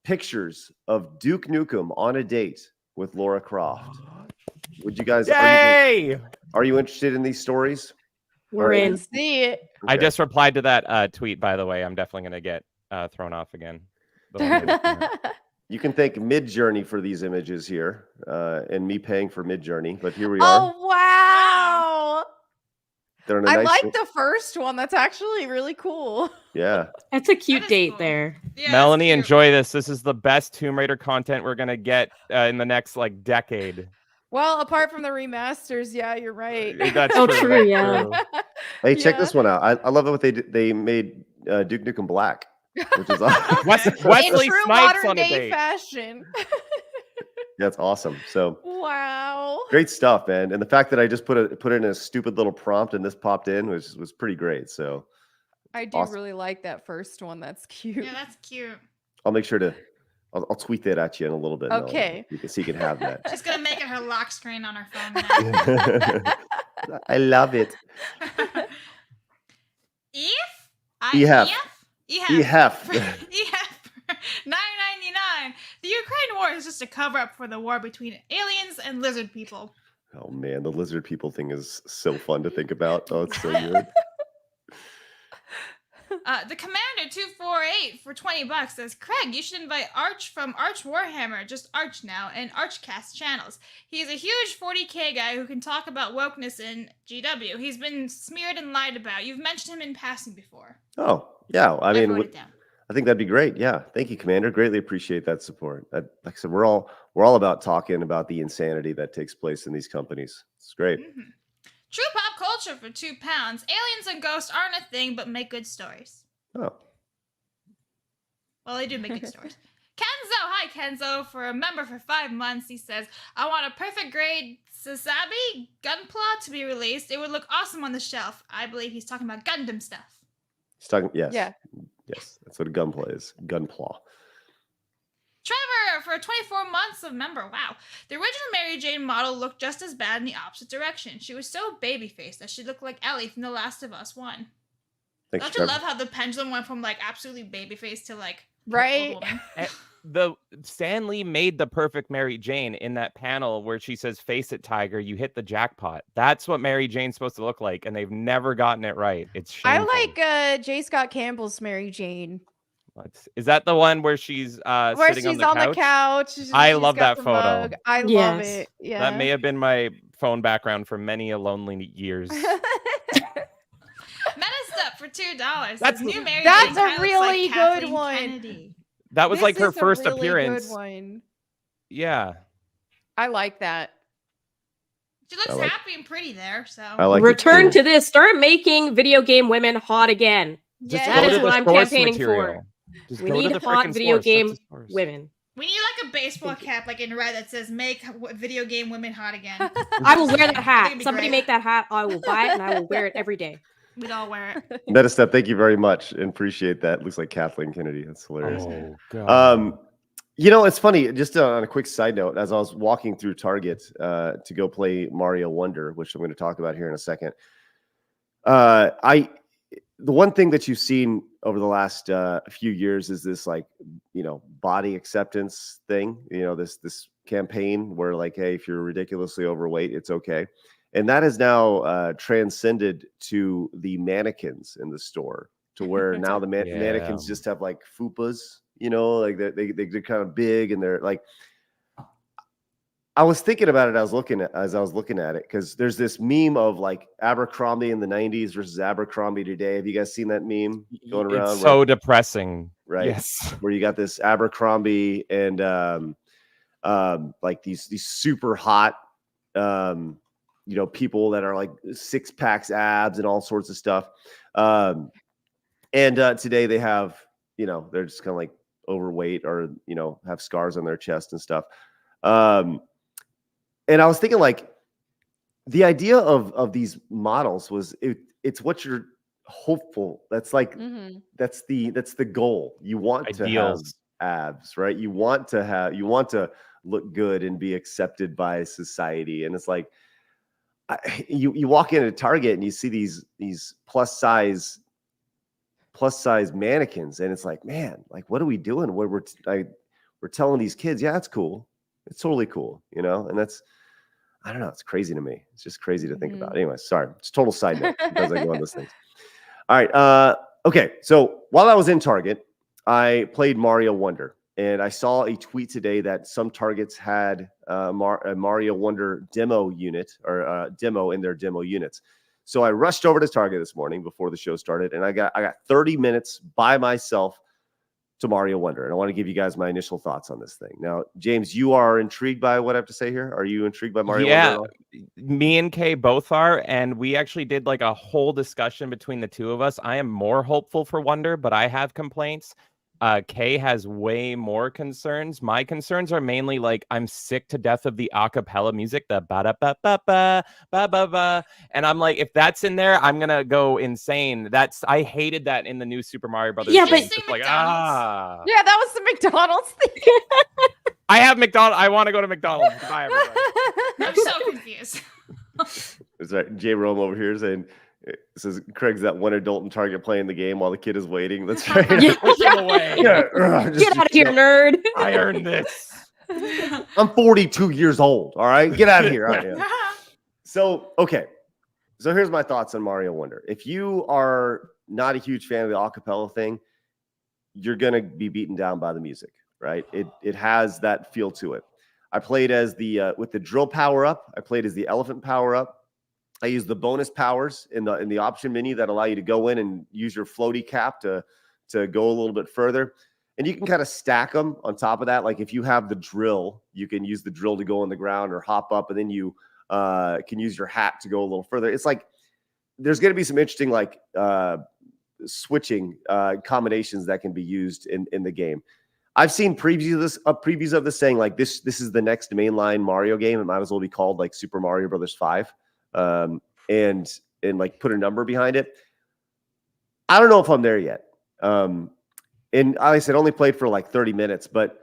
pictures of Duke Nukem on a date with Lara Croft. Would you guys? Yay! Are you interested in these stories? We're Alright. in. Let's see it. I Okay. just replied to that tweet, by the way. I'm definitely going to get thrown off again. The one that- You can thank Midjourney for these images here, and me paying for Midjourney. But here we are. Oh wow! They're in a I nice. like the first one. That's actually really cool. Yeah. That's a cute is date cool. there. Yeah, Melanie, that's cute. enjoy this. This is the best Tomb Raider content we're going to get in the next like decade. Well, apart from the remasters, yeah, you're right. That's Oh, true. true, That's yeah. true. Hey, check Yeah. this one out. I love it what they did. They made Duke Nukem Black, which is awesome. Wesley In true Snipes modern on a day date. fashion. That's awesome. So Wow. great stuff, man. And the fact that I just put in a stupid little prompt and this popped in was pretty great. So I do Awesome. really like that first one. That's cute. Yeah, that's cute. I'll make sure to. I'll tweet that at you in a little bit. Melanie. Okay. So you can have that. She's gonna make it her lock screen on her phone now. I love it. If EF. EF EF. $9.99. The Ukraine war is just a cover up for the war between aliens and lizard people. Oh man, the lizard people thing is so fun to think about. Oh, it's so good. The Commander 248 for $20 says, Craig, you should invite Arch from Arch Warhammer, just Arch now, and Archcast channels. He's a huge 40k guy who can talk about wokeness in GW. He's been smeared and lied about. You've mentioned him in passing before. Oh yeah, I mean, wrote it down. I think that'd be great. Yeah, thank you, Commander. Greatly appreciate that support. Like I said, we're all about talking about the insanity that takes place in these companies. It's great. Mm-hmm. True pop culture for £2. Aliens and ghosts aren't a thing, but make good stories. Oh, Well, they do make good stories. Kenzo, hi Kenzo, for a member for 5 months. He says, I want a perfect grade Sasabi Gunpla to be released. It would look awesome on the shelf. I believe he's talking about Gundam stuff. he's talking. Yes. Yeah. Yes, that's what a gunplay is. Gunpla. Trevor, for 24 months of member. Wow. The original Mary Jane model looked just as bad in the opposite direction. She was so baby-faced that she looked like Ellie from The Last of Us 1. Thanks, Don't you Trevor. love how the pendulum went from like absolutely baby-faced to like Right? old woman? The Stan Lee made the perfect Mary Jane in that panel where she says, "Face it, Tiger, you hit the jackpot." That's what Mary Jane's supposed to look like, and they've never gotten it right. It's shameful. I like J. Scott Campbell's Mary Jane. Is that the one where she's Where sitting she's on the couch? she's I got love that the photo. mug. I love Yes. it. Yeah. That may have been my phone background for many a lonely years. Menace up for $2. That's- This new Mary That's Jane a kinda looks really like good Kathleen one. Kennedy. That was This like her is a first really appearance. Good one. Yeah. I like that. She looks I like- happy and pretty there, so. I like it Return too. to this. Start making video game women hot again. Just That go is to the what I'm source campaigning for. material. Just We go to need the hot frickin' video source. That's game the source. women. We need like a baseball cap, like in red, that says "Make video game women hot again." I will wear that I think hat. it'd be Somebody great. make that hat. I will buy it and I will wear it every day. We'd all wear it. Metastep, thank you very much and appreciate that. Looks like Kathleen Kennedy. That's hilarious. Oh, God. You know, it's funny. Just on a quick side note, as I was walking through Target to go play Mario Wonder, which I'm going to talk about here in a second, the one thing that you've seen over the last few years is this, like, you know, body acceptance thing. You know, this campaign where, like, hey, if you're ridiculously overweight, it's okay, and that has now transcended to the mannequins in the store, to where now the mannequins just have like fupas. You know, like they're kind of big and they're like. I was thinking about it as I was looking at it, because there's this meme of like Abercrombie in the 90s versus Abercrombie today. Have you guys seen that meme going around? It's so depressing. Right. Yes. Where you got this Abercrombie and like these super hot you know, people that are like 6-packs abs and all sorts of stuff. And today they have, you know, they're just kind of like overweight or, you know, have scars on their chest and stuff. And I was thinking, like, the idea of these models was it's what you're hopeful. That's like that's the goal. You want Ideals. to have abs, right? You want to look good and be accepted by society. And it's like you walk into Target and you see these plus size mannequins, and it's like, man, like, what are we doing? we're telling these kids, yeah, it's cool. It's totally cool, you know? And that's, I don't know, it's crazy to me. It's just crazy to think about. Anyway, sorry. It's a total side note as I go on those things. All right. Okay. So while I was in Target, I played Mario Wonder. And I saw a tweet today that some Targets had a Mario Wonder demo unit or demo in their demo units. So I rushed over to Target this morning before the show started, and I got 30 minutes by myself to Mario Wonder. And I want to give you guys my initial thoughts on this thing. Now, James, you are intrigued by what I have to say here? Are you intrigued by Mario Wonder at all? Me and Kay both are, and we actually did like a whole discussion between the two of us. I am more hopeful for Wonder, but I have complaints. Kay has way more concerns. My concerns are mainly like I'm sick to death of the acapella music, the ba da ba ba ba ba ba ba, and I'm like, if that's in there, I'm gonna go insane. I hated that in the new Super Mario Brothers. Yeah, game. but It's like Yeah, that was the McDonald's thing. I have McDonald's. I want to go to McDonald's. Bye, everybody. I'm so confused. It's right. Jay Rome over here saying, it says Craig's that one adult in Target playing the game while the kid is waiting. That's right. Push him away. Get out of here, nerd. I earned this. I'm 42 years old. All right. Get out of here. I am. So, okay. So here's my thoughts on Mario Wonder. If you are not a huge fan of the acapella thing, you're going to be beaten down by the music, right? It has that feel to it. I played as with the drill power up. I played as the elephant power up. I use the bonus powers in the option menu that allow you to go in and use your floaty cap to go a little bit further. And you can kind of stack them on top of that. Like if you have the drill, you can use the drill to go on the ground or hop up, and then you can use your hat to go a little further. It's like there's going to be some interesting like switching combinations that can be used in the game. I've seen previews of this saying like this is the next mainline Mario game. It might as well be called like Super Mario Brothers 5. And like put a number behind it. I don't know if I'm there yet. And I said only played for like 30 minutes, but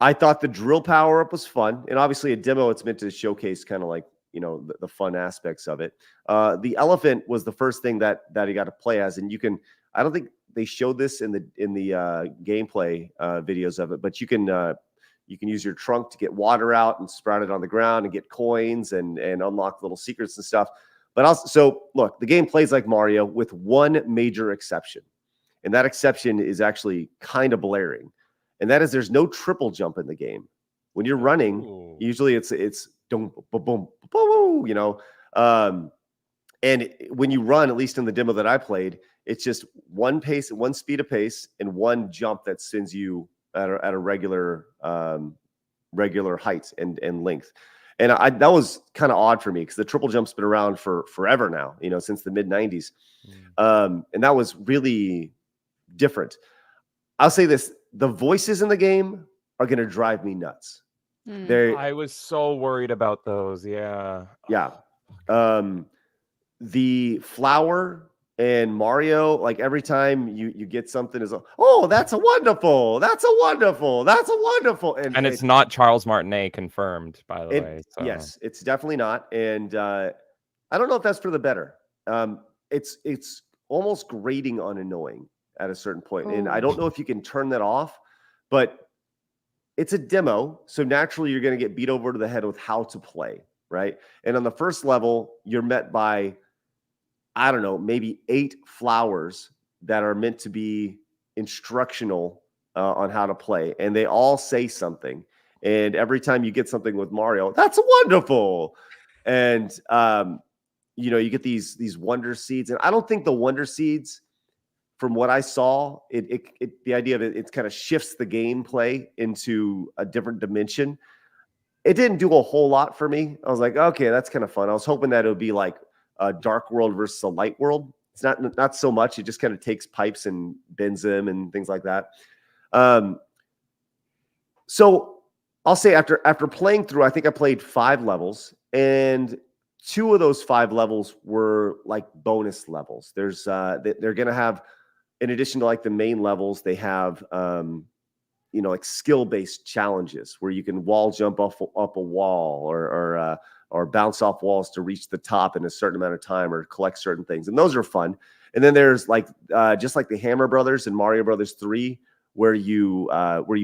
I thought the drill power up was fun. And obviously a demo, it's meant to showcase kind of like, you know, the fun aspects of it. The elephant was the first thing that he got to play as. And I don't think they showed this in the gameplay videos of it, but you can use your trunk to get water out and sprout it on the ground and get coins and unlock little secrets and stuff. But also, look, the game plays like Mario with one major exception. And that exception is actually kind of blaring. And that is there's no triple jump in the game. When you're running, usually it's boom, boom, boom, boom, you know. And when you run, at least in the demo that I played, it's just one speed of pace and one jump that sends you at a regular height and length. And that was kind of odd for me because the triple jump's been around for forever now, you know, since the mid 90s. And that was really different. I'll say this, the voices in the game are going to drive me nuts. I was so worried about those. Yeah. Yeah. The flower and Mario, like every time you get something is, oh, that's a wonderful. And it's not Charles Martinet confirmed, by the way. So. Yes, it's definitely not. And I don't know if that's for the better. It's almost grating on annoying at a certain point. And I don't know if you can turn that off, but it's a demo. So naturally you're going to get beat over to the head with how to play, right? And on the first level, you're met by, I don't know, maybe 8 flowers that are meant to be instructional on how to play. And they all say something. And every time you get something with Mario, that's wonderful. And, you know, you get these wonder seeds. And I don't think the wonder seeds, from what I saw, the idea of it kind of shifts the gameplay into a different dimension. It didn't do a whole lot for me. I was like, okay, that's kind of fun. I was hoping that it would be like a dark world versus a light world. It's not so much. It just kind of takes pipes and bends them and things like that. So I'll say after playing through, I think I played 5 levels, and 2 of those 5 levels were like bonus levels. There's they're gonna have, in addition to like the main levels, they have you know, like skill-based challenges where you can wall jump up a wall or bounce off walls to reach the top in a certain amount of time or collect certain things. And those are fun. And then there's like, just like the Hammer Brothers and Mario Brothers 3, where you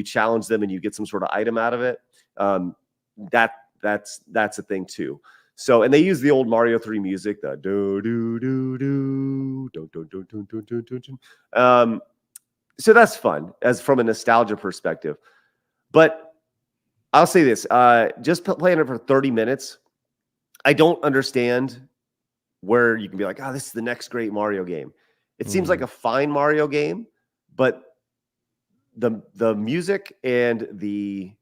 challenge them and you get some sort of item out of it. That's a thing too. So, and they use the old Mario 3 music, the do do do do do do do do do do do do. So that's fun as from a nostalgia perspective. But I'll say this: just playing it for 30 minutes, I don't understand where you can be like, "Oh, this is the next great Mario game." It seems like a fine Mario game, but the music and the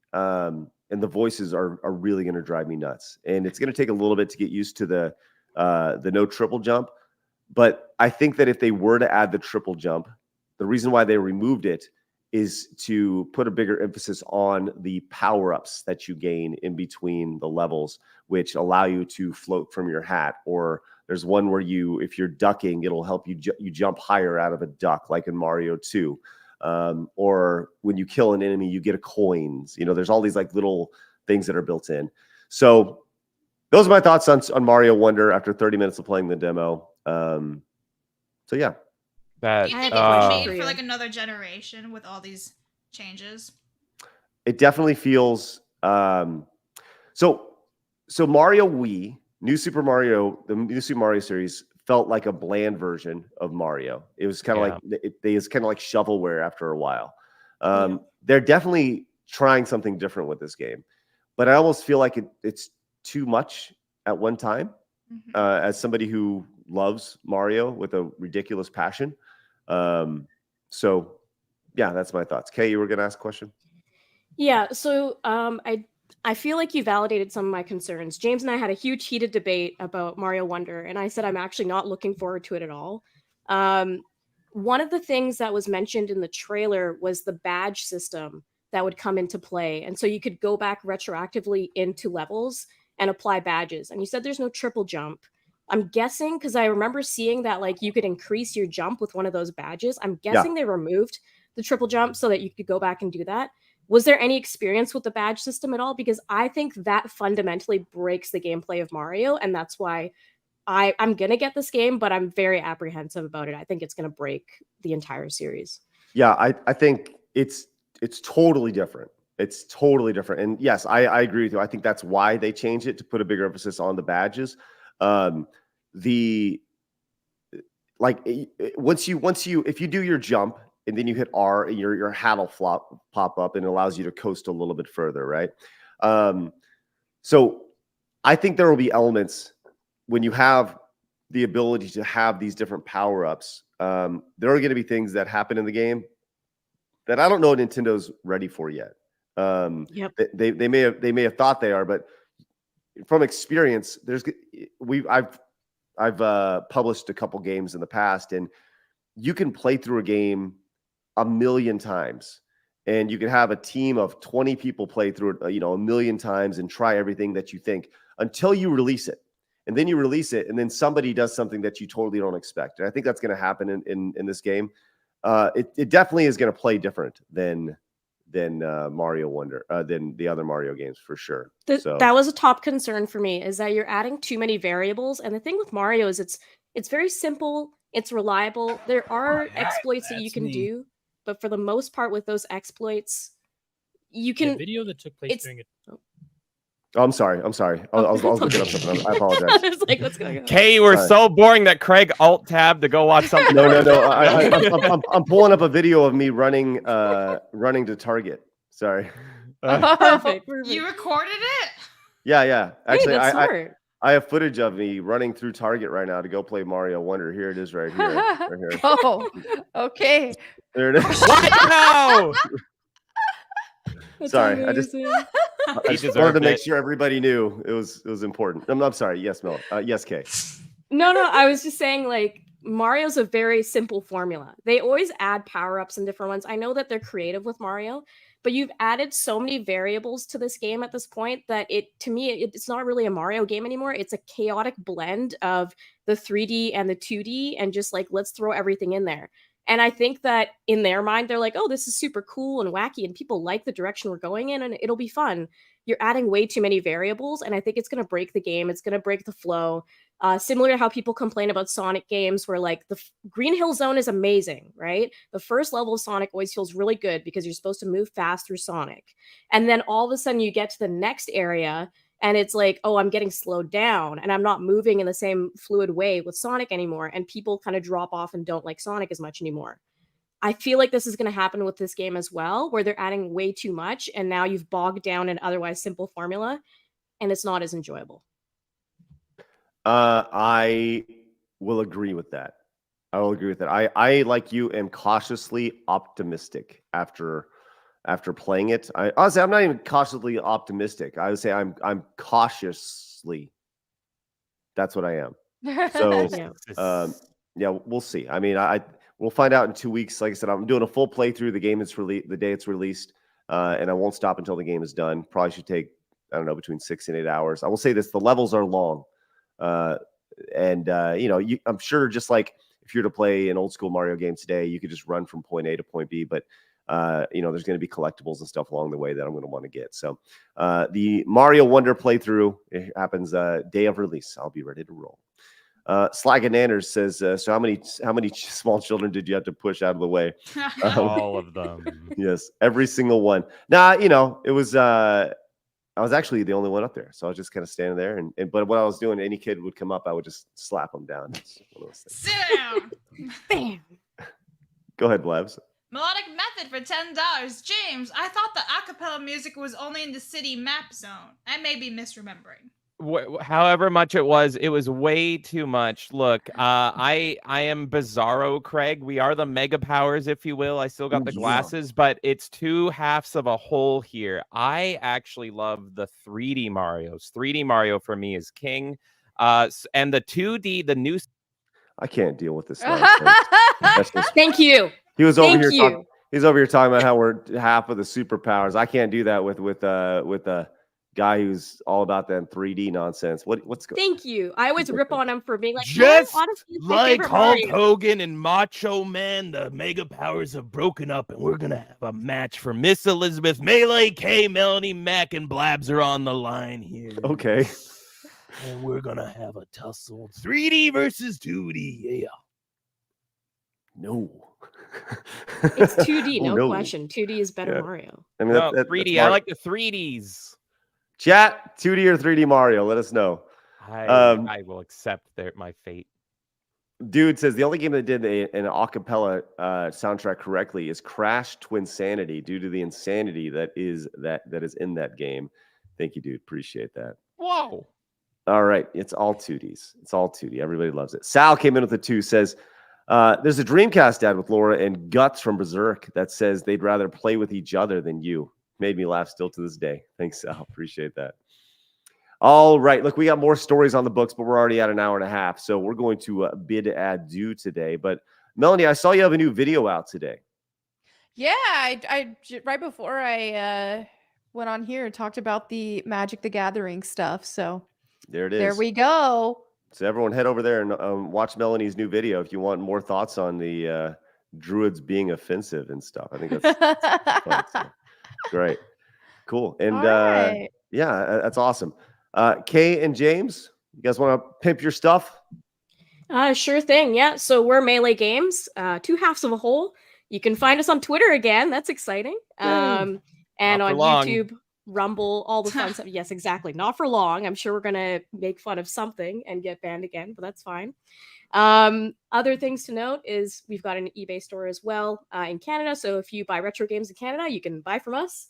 voices are really going to drive me nuts, and it's going to take a little bit to get used to the no triple jump. But I think that if they were to add the triple jump, the reason why they removed it is to put a bigger emphasis on the power-ups that you gain in between the levels, which allow you to float from your hat. Or there's one where if you're ducking, it'll help you you jump higher out of a duck, like in Mario 2. Or when you kill an enemy, you get a coins. There's all these like little things that are built in. So those are my thoughts on Mario Wonder after 30 minutes of playing the demo. So yeah. Do you think it was made for like another generation with all these changes? It definitely feels so Mario Wii, the new Super Mario series felt like a bland version of Mario. It was kind of like it's kind of like shovelware after a while. They're definitely trying something different with this game, but I almost feel like it's too much at one time. As somebody who loves Mario with a ridiculous passion. So yeah, that's my thoughts. Kay, you were going to ask a question? Yeah. So I feel like you validated some of my concerns. James and I had a huge heated debate about Mario Wonder, and I said I'm actually not looking forward to it at all. One of the things that was mentioned in the trailer was the badge system that would come into play. And so you could go back retroactively into levels and apply badges. And you said there's no triple jump. I'm guessing, because I remember seeing that like you could increase your jump with one of those badges. I'm guessing they removed the triple jump so that you could go back and do that. Was there any experience with the badge system at all? Because I think that fundamentally breaks the gameplay of Mario, and that's why I'm going to get this game, but I'm very apprehensive about it. I think it's going to break the entire series. Yeah, I think it's totally different. It's totally different. And yes, I agree with you. I think that's why they changed it, to put a bigger emphasis on the badges. If you do your jump and then you hit R, and your hat will pop up and it allows you to coast a little bit further, right? So I think there will be elements when you have the ability to have these different power-ups. There are going to be things that happen in the game that I don't know Nintendo's ready for yet. They may have thought they are, but from experience, I've published a couple games in the past, and you can play through a game 1,000,000 times, and you can have a team of 20 people play through it, 1,000,000 times and try everything that you think until you release it. And then you release it, and then somebody does something that you totally don't expect. And I think that's going to happen in this game. It definitely is going to play different than Mario Wonder, than the other Mario games, for sure. That was a top concern for me, is that you're adding too many variables. And the thing with Mario is it's very simple, it's reliable. There are exploits that you can do, but for the most part with those exploits, you can... The video that took place during it. Oh, I'm sorry. I was looking up something. I apologize. I was like, what's going on? Kay, you were so boring that Craig alt-tabbed to go watch something. No. I'm pulling up a video of me running to Target. Sorry. Perfect. You recorded it? Yeah. Actually, hey, I have footage of me running through Target right now to go play Mario Wonder. Here it is, right here. Oh, okay. There it is. What? No. Sorry, I just wanted to make sure everybody knew it was important. I'm sorry. Yes, Mel. Yes, Kay. No. I was just saying, like, Mario's a very simple formula. They always add power-ups and different ones. I know that they're creative with Mario, but you've added so many variables to this game at this point that to me, it's not really a Mario game anymore. It's a chaotic blend of the 3D and the 2D, and just like, let's throw everything in there. And I think that in their mind, they're like, oh, this is super cool and wacky, and people like the direction we're going in, and it'll be fun. You're adding way too many variables, and I think it's going to break the game. It's going to break the flow. Similar to how people complain about Sonic games, where like the Green Hill Zone is amazing, right? The first level of Sonic always feels really good because you're supposed to move fast through Sonic. And then all of a sudden you get to the next area and it's like, oh, I'm getting slowed down and I'm not moving in the same fluid way with Sonic anymore. And people kind of drop off and don't like Sonic as much anymore. I feel like this is going to happen with this game as well, where they're adding way too much and now you've bogged down an otherwise simple formula and it's not as enjoyable. I will agree with that. I like you am cautiously optimistic after playing it. Honestly, I'm not even cautiously optimistic. I would say I'm cautiously. That's what I am. So yeah, we'll see. I mean, we'll find out in 2 weeks. Like I said, I'm doing a full playthrough. The game is released the day it's released, and I won't stop until the game is done. Probably should take, I don't know, between 6 and 8 hours. I will say this: the levels are long. I'm sure just like if you're to play an old school Mario game today, you could just run from point A to point B, but there's going to be collectibles and stuff along the way that I'm going to want to get. So the Mario Wonder playthrough, it happens day of release. I'll be ready to roll. Slag and Nanners says, so how many small children did you have to push out of the way? All of them. Yes, every single one. Nah, it was I was actually the only one up there, so I was just kind of standing there. But what I was doing, any kid would come up, I would just slap them down. It's one of those things. Sit down. Bam. Go ahead, Blabs. Melodic Method for $10. James, I thought the acapella music was only in the city map zone. I may be misremembering. However much it was way too much. Look, I am Bizarro Craig. We are the mega powers, if you will. I still got the glasses, but it's two halves of a whole here. I actually love the 3D Marios. 3D Mario for me is king. And the 2D, the new. I can't deal with this nonsense. Thank you. He was over here. He's over here talking about how we're half of the superpowers. I can't do that with a guy who's all about that 3D nonsense. What's going? Thank you. I always rip on him for being like, just honestly, like Hulk Hogan and Macho Man, the mega powers have broken up, and we're gonna have a match for Miss Elizabeth. Melee K, Melanie Mac, and Blabs are on the line here. Okay. And we're gonna have a tussle. 3D versus 2D. Yeah. No. It's 2D, no question. 2D is better Mario. I mean, 3D. I like the 3Ds. Chat, 2D or 3D Mario? Let us know. I will accept my fate. Dude says the only game that did an acapella soundtrack correctly is Crash Twinsanity, due to the insanity that is in that game. Thank you, dude. Appreciate that. Whoa. All right, it's all 2Ds. It's all 2D. Everybody loves it. Sal came in with a 2. Says there's a Dreamcast ad with Laura and Guts from Berserk that says they'd rather play with each other than you. Made me laugh still to this day. Thanks, Sal. Appreciate that. All right. Look, we got more stories on the books, but we're already at an hour and a half. So we're going to bid adieu today. But Melanie, I saw you have a new video out today. Yeah, I right before I went on here and talked about the Magic the Gathering stuff. So there it is. There we go. So everyone head over there and watch Melanie's new video if you want more thoughts on the druids being offensive and stuff. I think that's fun, so. Great. Cool. And right. Yeah, that's awesome. Kay and James, you guys want to pimp your stuff? Sure thing. Yeah. So we're Melee Games, two halves of a whole. You can find us on Twitter again. That's exciting. And on YouTube, Rumble, all the fun stuff. Yes, exactly. Not for long. I'm sure we're going to make fun of something and get banned again, but that's fine. Other things to note is we've got an eBay store as well in Canada. So if you buy retro games in Canada, you can buy from us.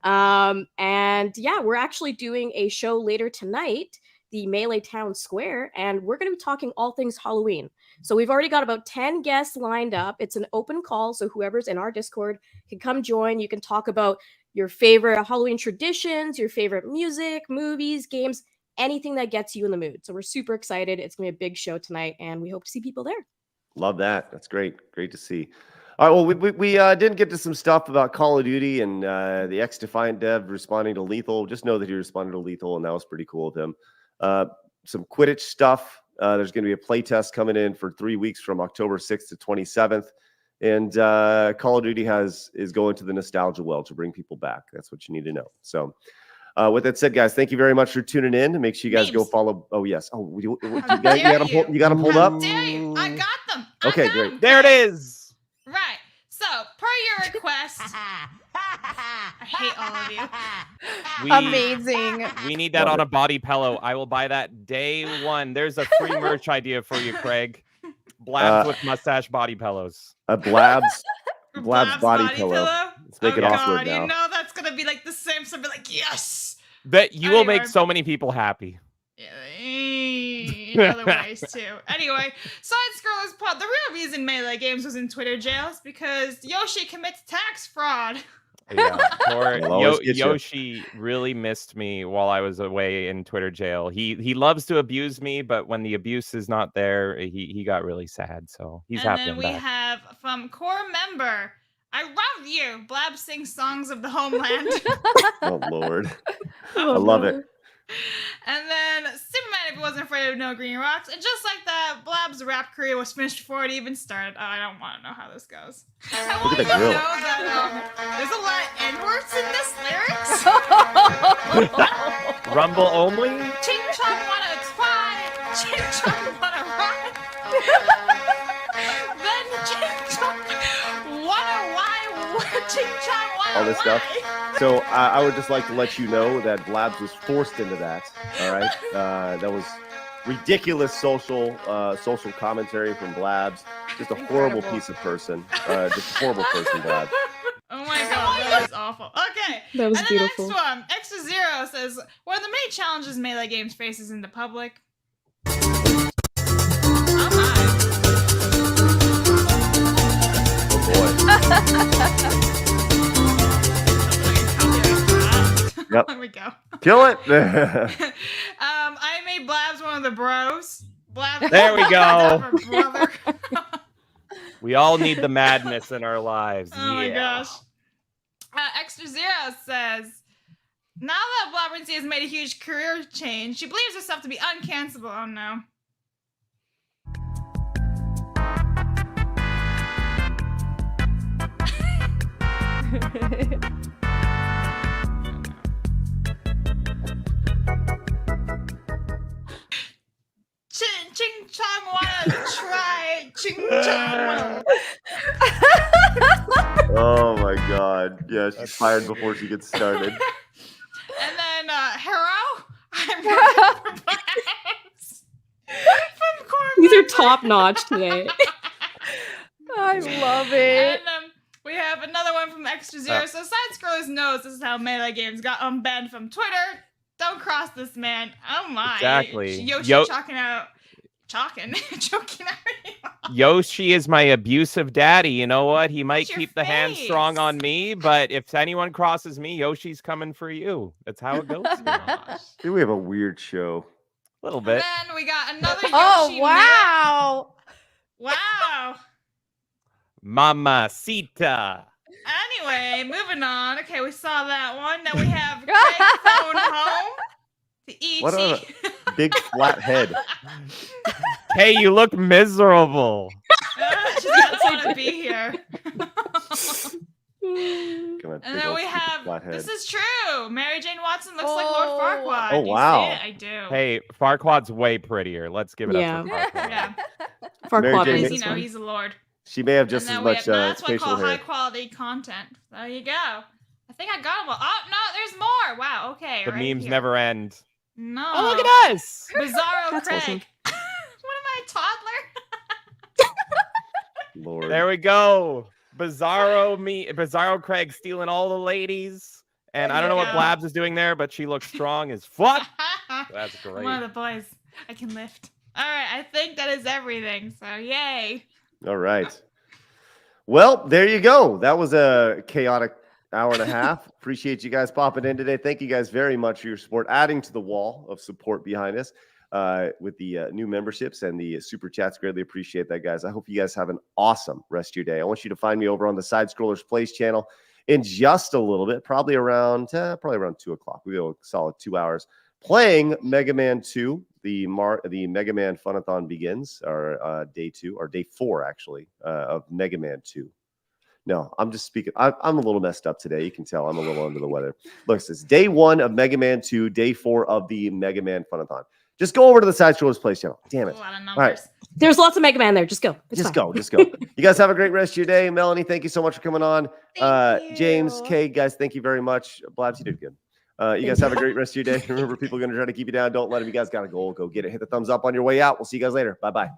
And yeah, we're actually doing a show later tonight, the Melee Town Square, and we're going to be talking all things Halloween. So we've already got about 10 guests lined up. It's an open call, so whoever's in our Discord can come join. You can talk about your favorite Halloween traditions, your favorite music, movies, games, anything that gets you in the mood. So we're super excited. It's going to be a big show tonight, and we hope to see people there. Love that. That's great. Great to see. All right, well, we didn't get to some stuff about Call of Duty and the X-Defiant dev responding to Lethal. Just know that he responded to Lethal, and that was pretty cool of him. Some Quidditch stuff. There's going to be a play test coming in for 3 weeks from October 6th to 27th. And Call of Duty is going to the nostalgia well to bring people back. That's what you need to know. So With that said, guys, thank you very much for tuning in. Make sure you guys go Memes. follow. Oh, yes. Oh, you How got dare them you. you got them pulled How up? dare you? I got them. I Okay, got great. 'em, There it Craig. is. Right. So, per your request, I hate all of you. Amazing. We need that Love on it. a body pillow. I will buy that day one. There's a free merch idea for you, Craig. Blabs with mustache body pillows. A Blabs body pillow. Let's make it God, awkward now. You know that's gonna be like the same. So I'll be like, yes. That you will make Anyway. so many people happy. In other ways too. Anyway, Side Scrollers Pod. The real reason Melee Games was in Twitter jail is because Yoshi commits tax fraud. Yeah, poor It'll always get you. Yoshi really missed me while I was away in Twitter jail. He loves to abuse me, but when the abuse is not there, he got really sad. So he's And happy. then I'm we back. have from core member, I love you. Blab sings songs of the homeland. Oh, Lord. I Oh, love no. it. And then Superman, if he wasn't afraid of no green rocks. And just like that, Blab's rap career was finished before it even started. Oh, I don't want to know how this goes. I want at you that to grill. know that there's a lot of N-words in this lyrics. Rumble only. Ching chong wanna try, ching chong wanna ride. Then ching chong wanna why, ching chong wanna All this stuff. why. So I would just like to let you know that Blabs was forced into that. All right, that was ridiculous social commentary from Blabs. Just a horrible Incredible. piece of person. Just a horrible person, Blabs. Oh my god, that is awful. Okay. That was and beautiful. the next one, Extra Zero says, one of the many challenges Melee Games faces in the public. Oh Oh boy. Yep. There we go. Kill it. I made Blabs one of the bros. Blabs There we go. brother. We all need the madness in our lives. Oh my Yeah. gosh. Extra Zero says, now that Blabberty has made a huge career change, she believes herself to be uncancelable. Oh no. Ching chong wanna try. Ching chong wanna. Oh my god. Yeah, she's fired before she gets started. And then Hero, I'm ready for Blabs. From Core These are member. top notch today. I love it. And we have another one from Extra Zero. So Side Scrollers knows this is how Melee Games got unbanned from Twitter. Don't cross this man. Oh my. Exactly. Yoshi choking out. Choking out. Yoshi is my abusive daddy. You know what? He might your keep the hand strong face. on me, but if anyone crosses me, Yoshi's coming for you. That's how it goes. Gosh. Dude, we have a weird show. A little And bit. then we got another Yoshi. Oh wow. Wow. Mamacita. Anyway, moving on. Okay, we saw that one. Then we have Craig phone home to E.T. What a big flat head. Hey, you look miserable. She doesn't want to be here. Come on, And big then old we stupid have, flat head. this is true. Mary Jane Watson looks like Lord Oh. Farquaad. Oh, Do you wow. see it? I do. Hey, Farquaad's way prettier. Let's give it Yeah. up for Farquaad. Yeah. Farquaad Jane wins Because, this one. he's a lord. She may have And just then as we much have, that's what I facial call hair. high quality content. There you go. I think I got them all. Oh, no, there's more. Wow, okay. The right memes here. never end. No. Oh, look at us. Bizarro That's Craig. awesome. What am I, a toddler? Lord. There we go. Bizarro Craig stealing all the ladies. And There I don't know you what go. Blabs is doing there, but she looks strong as fuck. That's I'm great. one of the boys. I can lift. All right, I think that is everything. So, yay. All right. Well, there you go. That was a chaotic hour and a half. Appreciate you guys popping in today. Thank you guys very much for your support, adding to the wall of support behind us with the new memberships and the super chats. Greatly appreciate that, guys. I hope you guys have an awesome rest of your day. I want you to find me over on the Side Scrollers Plays channel in just a little bit, probably around 2 o'clock. We go a solid 2 hours playing Mega Man 2. The Mega Man Funathon begins, our day 2, or day 4 actually, of Mega Man 2. No, I'm just speaking. I'm a little messed up today. You can tell I'm a little under the weather. Look, it's day 1 of Mega Man 2, day 4 of the Mega Man Funathon. Just go over to the Side Scrollers Place channel. Damn it. A lot of All right. numbers. There's lots of Mega Man there. Just go. It's Just fine. go. Just go. You guys have a great rest of your day. Melanie, thank you so much for coming on. Thank James, you. Kay, guys, thank you very much. Blabs, you did good. You guys have a great rest of your day. Remember, people are going to try to keep you down. Don't let them. You guys got a goal. Go get it. Hit the thumbs up on your way out. We'll see you guys later. Bye-bye.